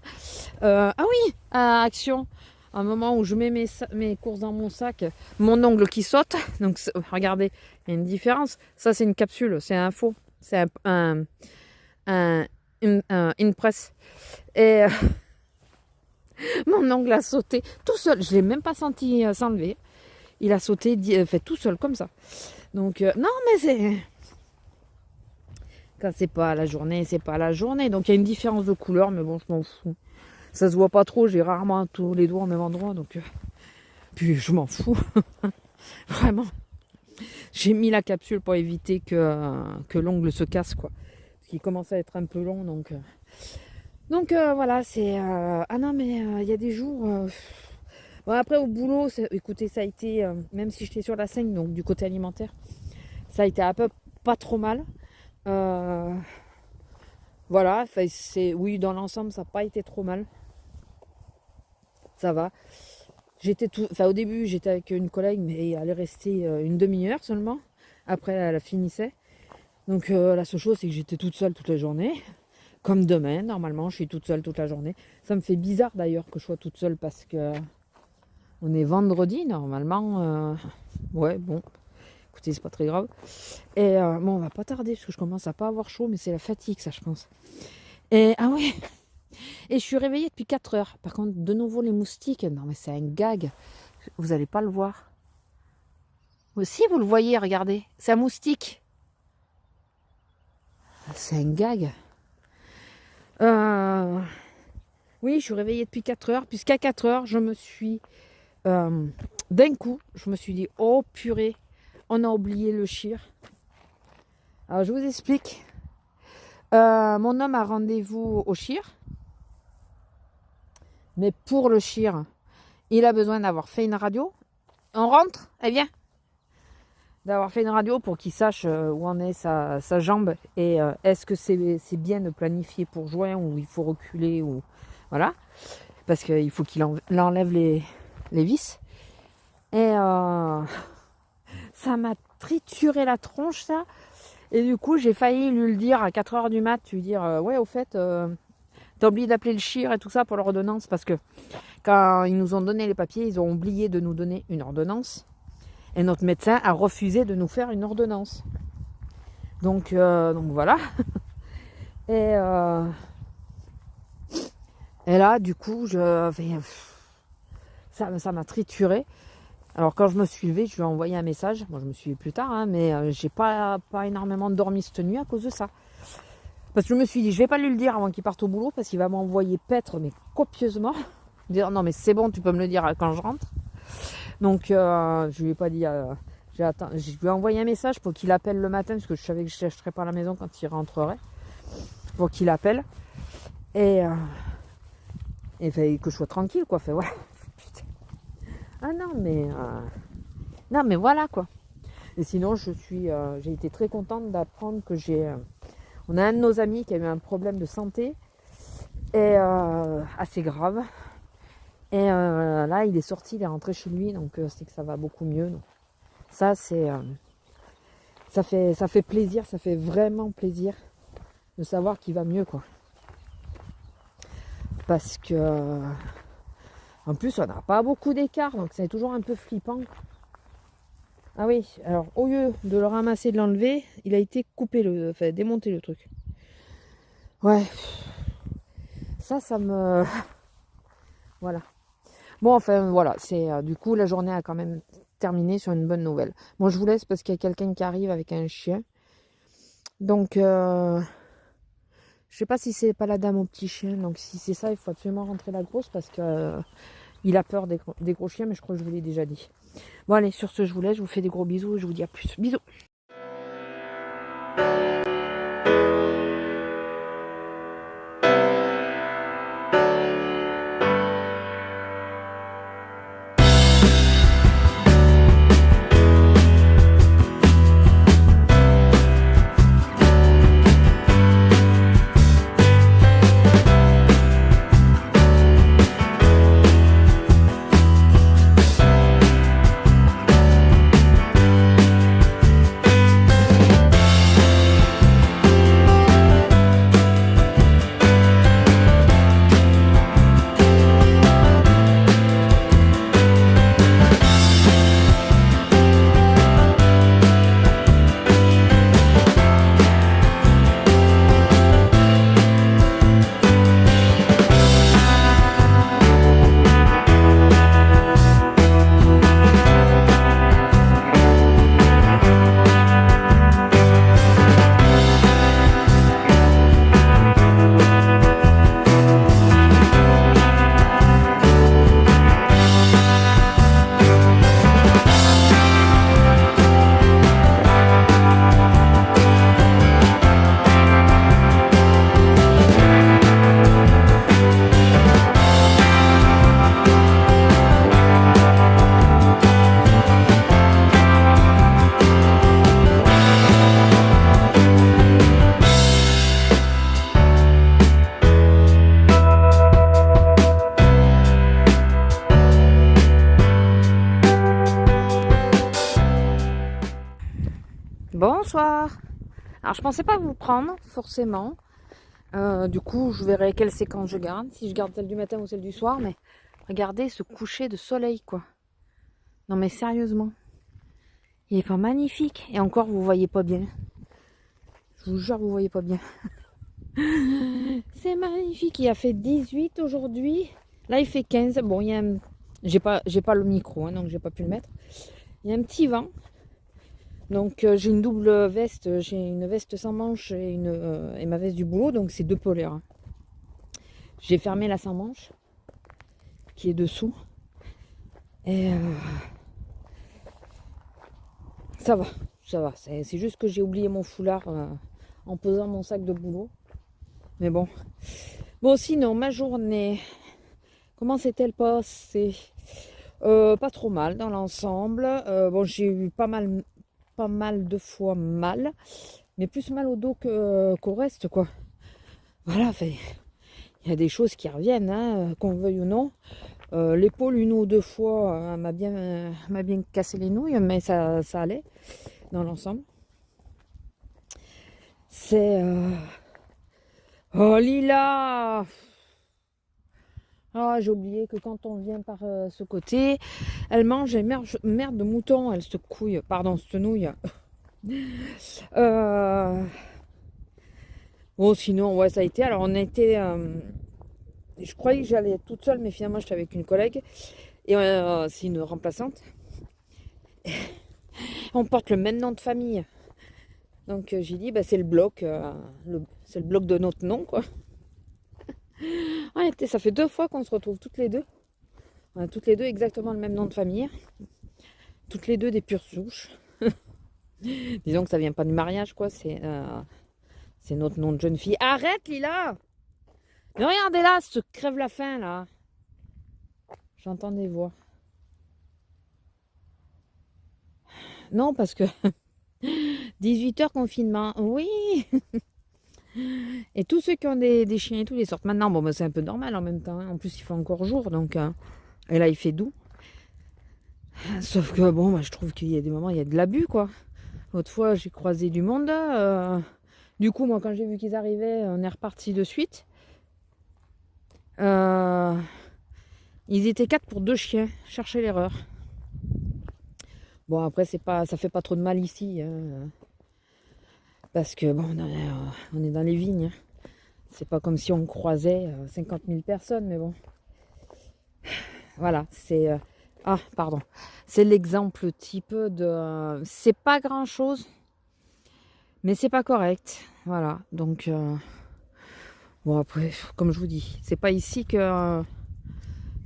Ah oui, action. À un moment où je mets mes courses dans mon sac, mon ongle qui saute. Donc regardez, il y a une différence. Ça c'est une capsule, c'est un faux. C'est une presse. Et mon ongle a sauté tout seul. Je ne l'ai même pas senti s'enlever. Il a sauté fait tout seul comme ça. Donc non mais c'est... Quand c'est pas la journée, c'est pas la journée. Donc il y a une différence de couleur, mais bon, je m'en fous. Ça se voit pas trop, j'ai rarement tous les doigts au même endroit, donc puis je m'en fous. Vraiment. J'ai mis la capsule pour éviter que l'ongle se casse, quoi. Parce qu'il commence à être un peu long, donc voilà, c'est... Ah non, mais il y a des jours... Bon, après, au boulot, écoutez, ça a été... même si j'étais sur la 5, donc du côté alimentaire, ça a été un peu pas trop mal. Voilà, oui, dans l'ensemble, ça n'a pas été trop mal. Ça va. Au début, j'étais avec une collègue, mais elle est restée une demi-heure seulement. Après, elle finissait. Donc, la seule chose, c'est que j'étais toute seule toute la journée. Comme demain, normalement, je suis toute seule toute la journée. Ça me fait bizarre d'ailleurs que je sois toute seule parce que on est vendredi, normalement. Ouais, bon. Écoutez, c'est pas très grave. Et bon, on va pas tarder parce que je commence à pas avoir chaud, mais c'est la fatigue, ça, je pense. Et ah ouais. Et je suis réveillée depuis 4 heures. Par contre, de nouveau, les moustiques. Non, mais c'est un gag. Vous n'allez pas le voir. Si, vous le voyez, regardez. C'est un moustique. C'est un gag. Oui, je suis réveillée depuis 4 heures. Puisqu'à 4 heures, je me suis... d'un coup, je me suis dit, oh purée, on a oublié le chir. Alors, je vous explique. Mon homme a rendez-vous au chir. Mais pour le chir, il a besoin d'avoir fait une radio. On rentre, eh bien, d'avoir fait une radio pour qu'il sache où en est sa jambe et est-ce que c'est bien de planifier pour juin ou il faut reculer ou voilà, parce qu'il faut qu'il enlève les vis. Et ça m'a trituré la tronche, ça. Et du coup, j'ai failli lui le dire à 4 h du mat, lui dire ouais, au fait, t'as oublié d'appeler le CHIR et tout ça pour l'ordonnance, parce que quand ils nous ont donné les papiers, ils ont oublié de nous donner une ordonnance. Et notre médecin a refusé de nous faire une ordonnance. Donc voilà. Et là, du coup, ça m'a trituré. Alors quand je me suis levée, je lui ai envoyé un message. Moi, je me suis levée plus tard, hein, mais j'ai pas énormément dormi cette nuit à cause de ça. Parce que je me suis dit, je vais pas lui le dire avant qu'il parte au boulot, parce qu'il va m'envoyer paître, mais copieusement. Dire non, mais c'est bon, tu peux me le dire quand je rentre. Donc je lui ai pas dit. Je lui ai envoyé un message pour qu'il appelle le matin, parce que je savais que je ne serais pas à la maison quand il rentrerait. Pour qu'il appelle. Et que je sois tranquille, quoi. Fait, ouais. Putain. Ah non, mais voilà, quoi. Et sinon, j'ai été très contente d'apprendre que on a un de nos amis qui a eu un problème de santé, et assez grave. Et là, il est sorti, il est rentré chez lui, donc c'est que ça va beaucoup mieux. Donc, ça, ça fait plaisir, ça fait vraiment plaisir de savoir qu'il va mieux, quoi. Parce que en plus, on n'a pas beaucoup d'écart, donc c'est toujours un peu flippant. Ah oui, alors au lieu de le ramasser, de l'enlever, il a été démonté le truc. Ouais, ça me... Voilà. Bon, enfin, voilà, du coup, la journée a quand même terminé sur une bonne nouvelle. Bon, je vous laisse parce qu'il y a quelqu'un qui arrive avec un chien. Donc, je sais pas si c'est pas la dame au petit chien. Donc, si c'est ça, il faut absolument rentrer la grosse parce que il a peur des gros chiens, mais je crois que je vous l'ai déjà dit. Bon, allez, sur ce, je vous laisse. Je vous fais des gros bisous et je vous dis à plus. Bisous. Bonsoir. Alors je pensais pas vous prendre forcément. Du coup je verrai quelle séquence je garde. Si je garde celle du matin ou celle du soir. Mais regardez ce coucher de soleil, quoi. Non mais sérieusement. Il est pas magnifique. Et encore vous voyez pas bien. Je vous jure vous voyez pas bien. C'est magnifique. Il a fait 18 aujourd'hui. Là il fait 15. Bon il y a un... J'ai pas le micro, hein, donc j'ai pas pu le mettre. Il y a un petit vent. Donc j'ai une double veste, j'ai une veste sans manches et ma veste du boulot, donc c'est 2 polaires. J'ai fermé la sans manches qui est dessous. Et ça va. C'est juste que j'ai oublié mon foulard en posant mon sac de boulot. Mais bon. Bon, sinon, ma journée, comment s'est-elle passée? Pas trop mal dans l'ensemble. Bon, j'ai eu pas mal de fois mal, mais plus mal au dos qu'au reste, quoi. Voilà, il y a des choses qui reviennent, hein, qu'on veuille ou non. L'épaule, 1 ou 2 fois, m'a bien cassé les nouilles, mais ça allait dans l'ensemble. C'est... Oh Lila! Ah, j'ai oublié que quand on vient par ce côté, elle mange une merde de mouton, elle se couille, pardon, se nouille. Bon, sinon, ouais, ça a été. Alors, on a été. Je croyais que j'allais être toute seule, mais finalement, j'étais avec une collègue. Et c'est une remplaçante. On porte le même nom de famille. Donc, j'ai dit, bah, c'est le bloc. C'est le bloc de notre nom, quoi. Ça fait 2 fois qu'on se retrouve toutes les deux. On a toutes les deux exactement le même nom de famille. Toutes les deux des pures souches. Disons que ça vient pas du mariage, quoi. C'est notre nom de jeune fille. Arrête, Lila! Mais regardez là, se crève la faim, là. J'entends des voix. Non, parce que 18h confinement. Oui! Et tous ceux qui ont des chiens et tout, les sortent maintenant. Bon, bah, c'est un peu normal en même temps. Hein. En plus, il fait encore jour, donc... et là, il fait doux. Sauf que, bon, bah, je trouve qu'il y a des moments, il y a de l'abus, quoi. L'autre fois, j'ai croisé du monde. Du coup, moi, quand j'ai vu qu'ils arrivaient, on est reparti de suite. Ils étaient 4 pour 2 chiens. Cherchez l'erreur. Bon, après, ça fait pas trop de mal ici. Hein, parce que, bon, on est dans les vignes. C'est pas comme si on croisait 50 000 personnes, mais bon. Voilà, c'est... ah, pardon. C'est l'exemple type de... c'est pas grand-chose, mais c'est pas correct. Voilà, donc... bon, après, comme je vous dis, c'est pas ici que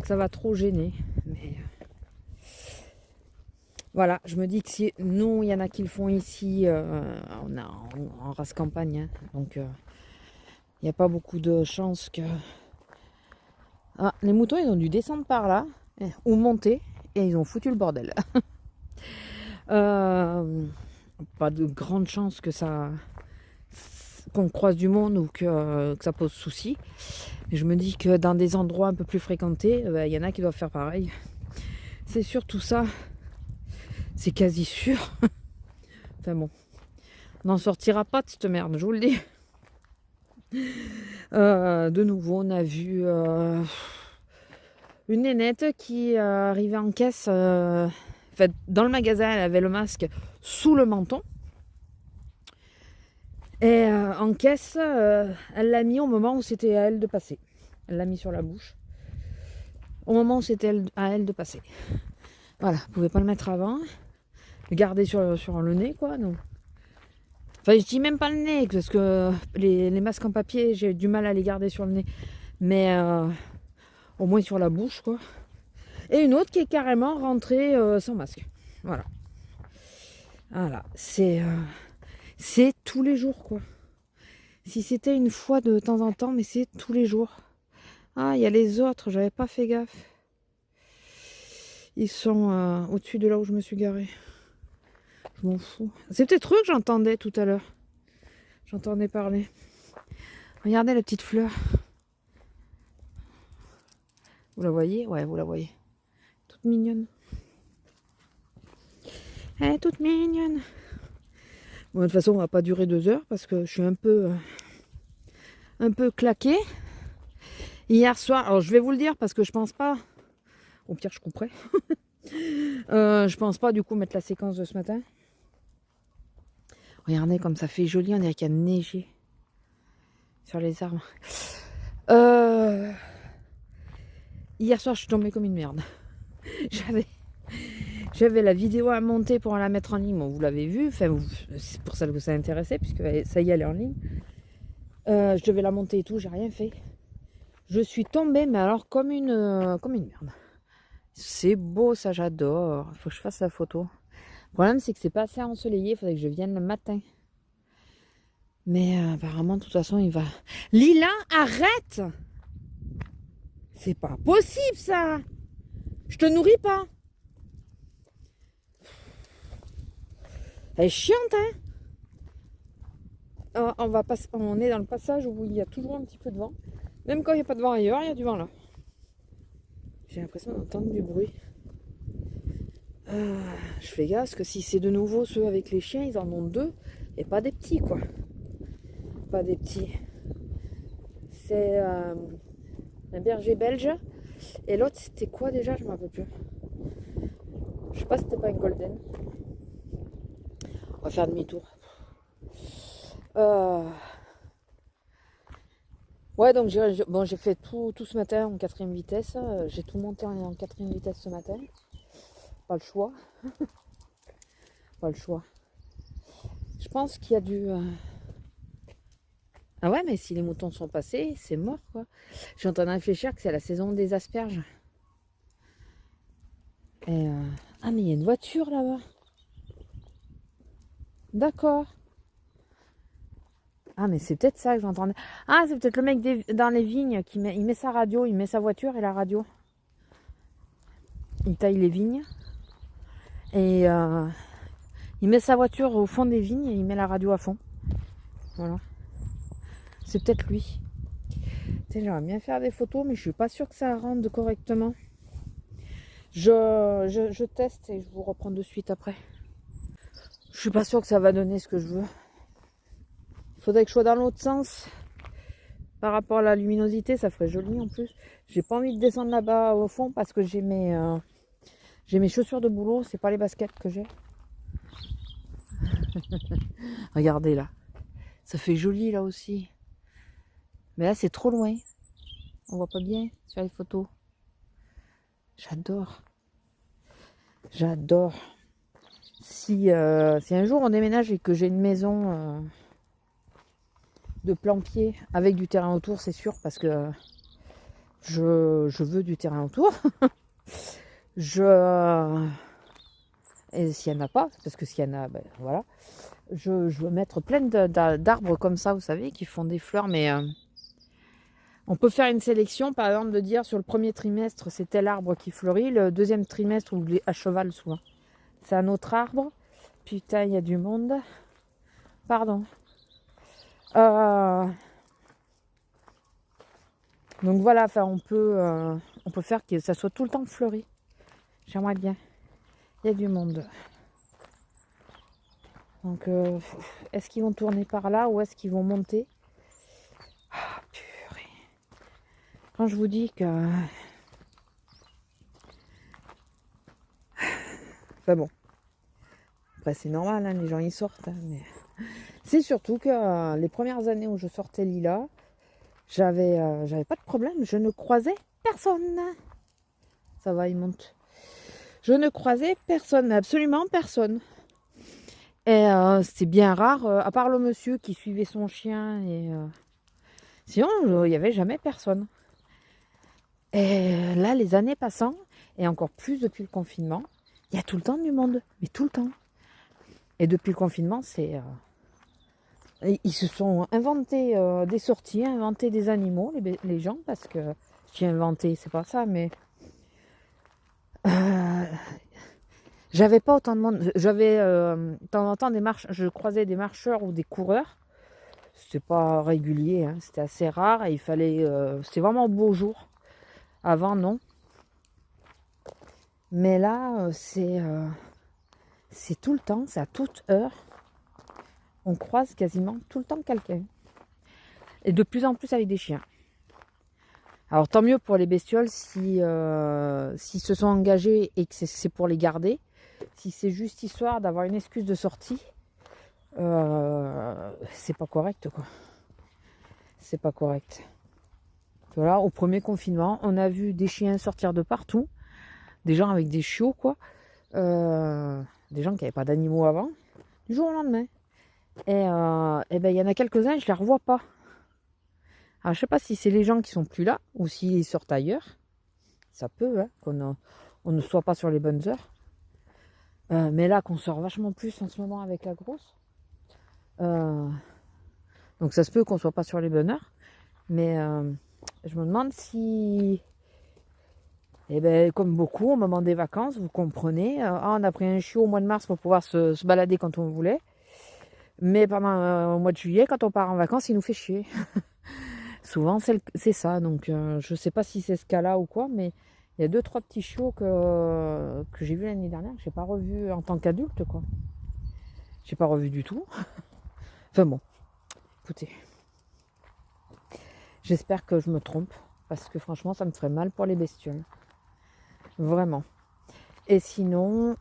ça va trop gêner. Mais... voilà, je me dis que si nous, il y en a qui le font ici, on a en race campagne, hein, donc il n'y a pas beaucoup de chances que... Ah, les moutons, ils ont dû descendre par là, ou monter, et ils ont foutu le bordel. Pas de grande chance que ça... qu'on croise du monde ou que ça pose souci. Mais je me dis que dans des endroits un peu plus fréquentés, il y en a qui doivent faire pareil. C'est sûr, tout ça, c'est quasi sûr. Enfin bon, on n'en sortira pas de cette merde, je vous le dis. De nouveau, on a vu une nénette qui arrivait en caisse. Enfin, dans le magasin, elle avait le masque sous le menton. Et en caisse, elle l'a mis au moment où c'était à elle de passer. Elle l'a mis sur la bouche. Au moment où c'était à elle de passer. Voilà, vous pouvez pas le mettre avant. Le garder sur le nez, quoi. Donc. Enfin, je dis même pas le nez, parce que les masques en papier, j'ai du mal à les garder sur le nez. Mais au moins sur la bouche, quoi. Et une autre qui est carrément rentrée sans masque. Voilà. Voilà, c'est tous les jours, quoi. Si c'était une fois de temps en temps, mais c'est tous les jours. Ah, il y a les autres, j'avais pas fait gaffe. Ils sont au-dessus de là où je me suis garée. Je m'en fous. C'est peut-être eux que j'entendais tout à l'heure. J'entendais parler. Regardez la petite fleur. Vous la voyez? Ouais, vous la voyez. Toute mignonne. Elle est toute mignonne. Bon, de toute façon, on va pas durer 2 heures parce que je suis un peu claquée. Hier soir, alors je vais vous le dire parce que je pense pas. Au pire, je couperai. Je pense pas du coup mettre la séquence de ce matin. Regardez comme ça fait joli, on dirait qu'il y a neigé sur les arbres. Hier soir, je suis tombée comme une merde. J'avais la vidéo à monter pour la mettre en ligne. Bon, vous l'avez vu, enfin, c'est pour ça que ça intéressait, puisque ça y est, elle est en ligne. Je devais la monter et tout, j'ai rien fait. Je suis tombée, mais alors comme une merde. C'est beau, ça, j'adore. Il faut que je fasse la photo. Le problème, c'est que c'est pas assez ensoleillé. Il faudrait que je vienne le matin. Mais apparemment, de toute façon, il va... Lila, arrête! C'est pas possible, ça! Je te nourris pas! Elle est chiante, hein? On est dans le passage où il y a toujours un petit peu de vent. Même quand il n'y a pas de vent ailleurs, il y a du vent là. J'ai l'impression d'entendre du bruit. Je fais gaffe parce que si c'est de nouveau ceux avec les chiens, ils en ont 2 et pas des petits, quoi. pas des petits. C'est un berger belge. Et l'autre, c'était quoi déjà? Je ne me rappelle plus. Je sais pas si c'était pas une golden. On va faire demi-tour. Ouais, donc j'ai fait tout ce matin en 4ème vitesse. J'ai tout monté en 4ème vitesse ce matin. Pas le choix. Pas le choix. Je pense qu'il y a du... Ah ouais, mais si les moutons sont passés, c'est mort, quoi. Je suis en train de réfléchir que c'est la saison des asperges. Et Ah, mais il y a une voiture là-bas. D'accord. Ah, mais c'est peut-être ça que j'entendais. Ah, c'est peut-être le mec dans les vignes qui il met sa radio, il met sa voiture et la radio. Il taille les vignes. Et il met sa voiture au fond des vignes et il met la radio à fond. Voilà. C'est peut-être lui. J'aimerais bien faire des photos, mais je suis pas sûre que ça rende correctement. Je teste et je vous reprends de suite après. Je suis pas sûre que ça va donner ce que je veux. Il faudrait que je sois dans l'autre sens. Par rapport à la luminosité, ça ferait joli en plus. J'ai pas envie de descendre là-bas au fond parce que j'ai mes chaussures de boulot. C'est pas les baskets que j'ai. Regardez là. Ça fait joli là aussi. Mais là, c'est trop loin. On voit pas bien sur les photos. J'adore. J'adore. Si un jour on déménage et que j'ai une maison de plan-pied avec du terrain autour, c'est sûr, parce que je veux du terrain autour. Et s'il n'y en a pas, parce que s'il y en a, ben voilà. Je veux mettre plein d'arbres comme ça, vous savez, qui font des fleurs, mais on peut faire une sélection, par exemple, de dire sur le premier trimestre, c'est tel arbre qui fleurit, le deuxième trimestre, ou à cheval souvent, c'est un autre arbre. Putain, il y a du monde. Pardon. Donc voilà, enfin, on peut faire que ça soit tout le temps fleuri. J'aimerais bien. Il y a du monde. Donc, est-ce qu'ils vont tourner par là ou est-ce qu'ils vont monter? Ah, purée. Quand je vous dis que... Enfin bon. Après, c'est normal, hein, les gens y sortent. Hein, mais... C'est surtout que les premières années où je sortais Lila, j'avais pas de problème. Je ne croisais personne. Ça va, il monte. Je ne croisais personne, mais absolument personne. Et c'était bien rare, à part le monsieur qui suivait son chien. Et sinon, il n'y avait jamais personne. Et là, les années passant, et encore plus depuis le confinement, il y a tout le temps du monde. Mais tout le temps. Et depuis le confinement, c'est... Ils se sont inventés des sorties, inventés des animaux, les gens, parce que j'ai inventé, c'est pas ça, mais j'avais pas autant de monde. J'avais de temps en temps je croisais des marcheurs ou des coureurs. C'était pas régulier, hein, c'était assez rare et il fallait. C'était vraiment beau jour. Avant, non. Mais là, c'est tout le temps, c'est à toute heure. On croise quasiment tout le temps quelqu'un. Et de plus en plus avec des chiens. Alors tant mieux pour les bestioles si s'ils se sont engagés et que c'est pour les garder. Si c'est juste histoire d'avoir une excuse de sortie, c'est pas correct, quoi. C'est pas correct. Voilà, au premier confinement, on a vu des chiens sortir de partout, des gens avec des chiots, quoi, des gens qui n'avaient pas d'animaux avant, du jour au lendemain. Et ben il y en a quelques-uns, je les revois pas. Alors je sais pas si c'est les gens qui sont plus là ou s'ils sortent ailleurs. Ça peut, hein, on ne soit pas sur les bonnes heures. Mais là, qu'on sort vachement plus en ce moment avec la grosse. Donc ça se peut qu'on soit pas sur les bonnes heures. Mais je me demande si... Eh ben, comme beaucoup, au moment des vacances, vous comprenez, on a pris un chiot au mois de mars pour pouvoir se balader quand on voulait. Mais pendant au mois de juillet, quand on part en vacances, il nous fait chier. Souvent, c'est ça. Donc, je sais pas si c'est ce cas-là ou quoi, mais il y a 2-3 petits chiots que j'ai vus l'année dernière, que j'ai pas revu en tant qu'adulte, quoi. J'ai pas revu du tout. Enfin bon, écoutez. J'espère que je me trompe, parce que franchement, ça me ferait mal pour les bestioles. Vraiment. Et sinon,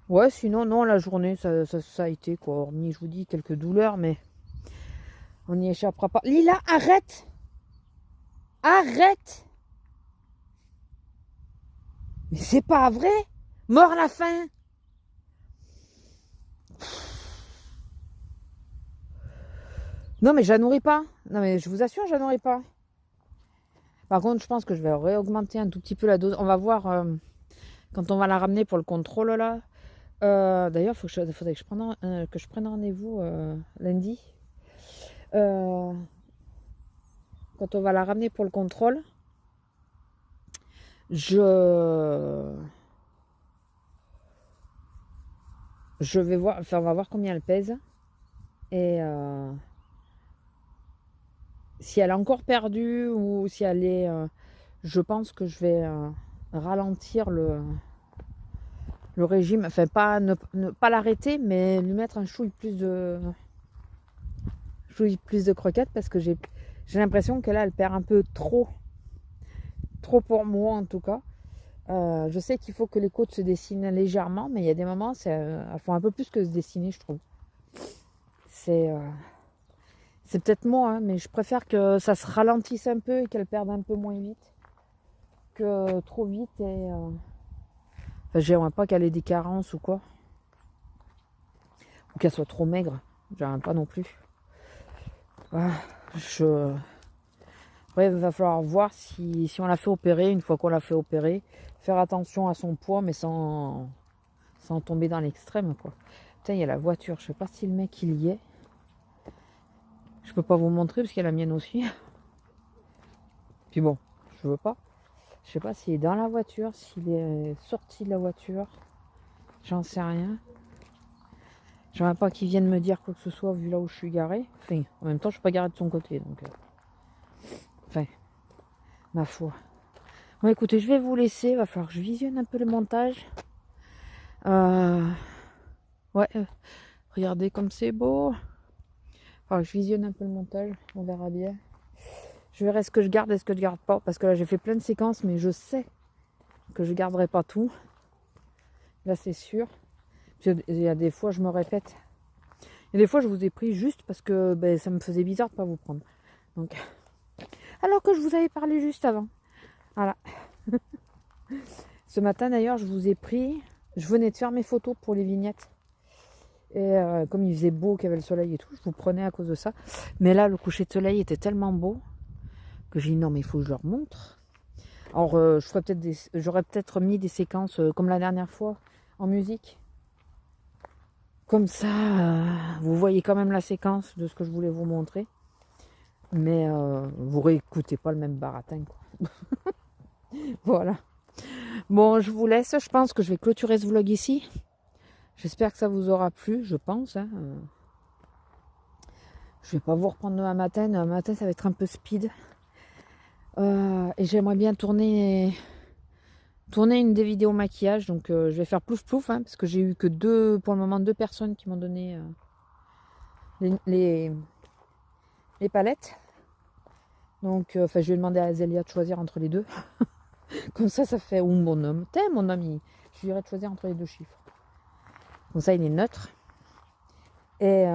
ouais, sinon, non, la journée, ça a été, quoi. Hormis, je vous dis, quelques douleurs, mais on n'y échappera pas. Lila, arrête! Arrête! Mais c'est pas vrai! Mort la faim! Non, mais je la nourris pas. Non, mais je vous assure, je la nourris pas. Par contre, je pense que je vais réaugmenter un tout petit peu la dose. On va voir quand on va la ramener pour le contrôle, là. D'ailleurs, il faudrait que je prenne rendez-vous lundi. Quand on va la ramener pour le contrôle, je vais voir, enfin, on va voir combien elle pèse. Et si elle a encore perdu ou si elle est... je pense que je vais ralentir le régime. Enfin, ne pas l'arrêter, mais lui mettre un chouille plus de croquettes parce que j'ai l'impression que là, elle perd un peu trop. Trop pour moi, en tout cas. Je sais qu'il faut que les côtes se dessinent légèrement, mais il y a des moments, elles font un peu plus que se dessiner, je trouve. C'est peut-être moi, hein, mais je préfère que ça se ralentisse un peu et qu'elle perde un peu moins vite que trop vite. Et enfin, j'aimerais pas qu'elle ait des carences ou quoi, ou qu'elle soit trop maigre. J'aimerais pas non plus. Ouais, il va falloir voir si on la fait opérer. Une fois qu'on l'a fait opérer, faire attention à son poids, mais sans tomber dans l'extrême, quoi. Putain, il y a la voiture. Je sais pas si le mec il y est. Je peux pas vous montrer parce qu'il y a la mienne aussi. Puis bon, je veux pas. Je sais pas s'il est dans la voiture, s'il est sorti de la voiture. J'en sais rien. J'aimerais pas qu'il vienne me dire quoi que ce soit vu là où je suis garée. Enfin, en même temps, je suis pas garée de son côté, donc. Enfin, ma foi. Bon, écoutez, je vais vous laisser. Il va falloir que je visionne un peu le montage. Ouais, regardez comme c'est beau. Il va falloir que je visionne un peu le montage. On verra bien. Je verrai ce que je garde et ce que je garde pas. Parce que là, j'ai fait plein de séquences, mais je sais que je garderai pas tout. Là, c'est sûr. Il y a des fois, je me répète. Il y a des fois, je vous ai pris juste parce que ben, ça me faisait bizarre de pas vous prendre. Donc, alors que je vous avais parlé juste avant. Voilà. Ce matin, d'ailleurs, je vous ai pris. Je venais de faire mes photos pour les vignettes. Et comme il faisait beau, qu'il y avait le soleil et tout, je vous prenais à cause de ça. Mais là, le coucher de soleil était tellement beau que j'ai dit non, mais il faut que je leur montre. Alors, j'aurais peut-être mis des séquences comme la dernière fois en musique. Comme ça, vous voyez quand même la séquence de ce que je voulais vous montrer. Mais vous réécoutez pas le même baratin, quoi. Voilà. Bon, je vous laisse. Je pense que je vais clôturer ce vlog ici. J'espère que ça vous aura plu, je pense. Hein. Je vais pas vous reprendre demain matin. Demain matin, ça va être un peu speed. Et j'aimerais bien tourner une des vidéos maquillage. Donc, je vais faire plouf plouf, hein, parce que j'ai eu que pour le moment, 2 personnes qui m'ont donné les palettes. Donc, je vais demander à Azélia de choisir entre les deux. Comme ça fait ou mon homme. Mon homme, je lui dirais de choisir entre les 2 chiffres. Comme ça, il est neutre. Et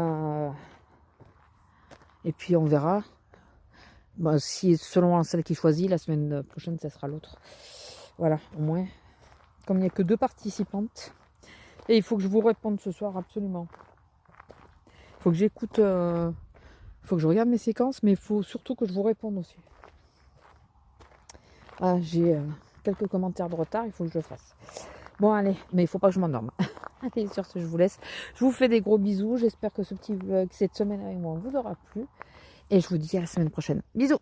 puis, on verra. Bah, si selon celle qui choisit, la semaine prochaine, ça sera l'autre. Voilà, au moins. Comme il n'y a que 2 participantes. Et il faut que je vous réponde ce soir, absolument. Il faut que j'écoute... il faut que je regarde mes séquences, mais il faut surtout que je vous réponde aussi. Ah, j'ai quelques commentaires de retard, il faut que je le fasse. Bon, allez, mais il faut pas que je m'endorme. Allez, sur ce, je vous laisse. Je vous fais des gros bisous. J'espère que ce petit vlog, cette semaine avec moi, vous aura plu. Et je vous dis à la semaine prochaine. Bisous!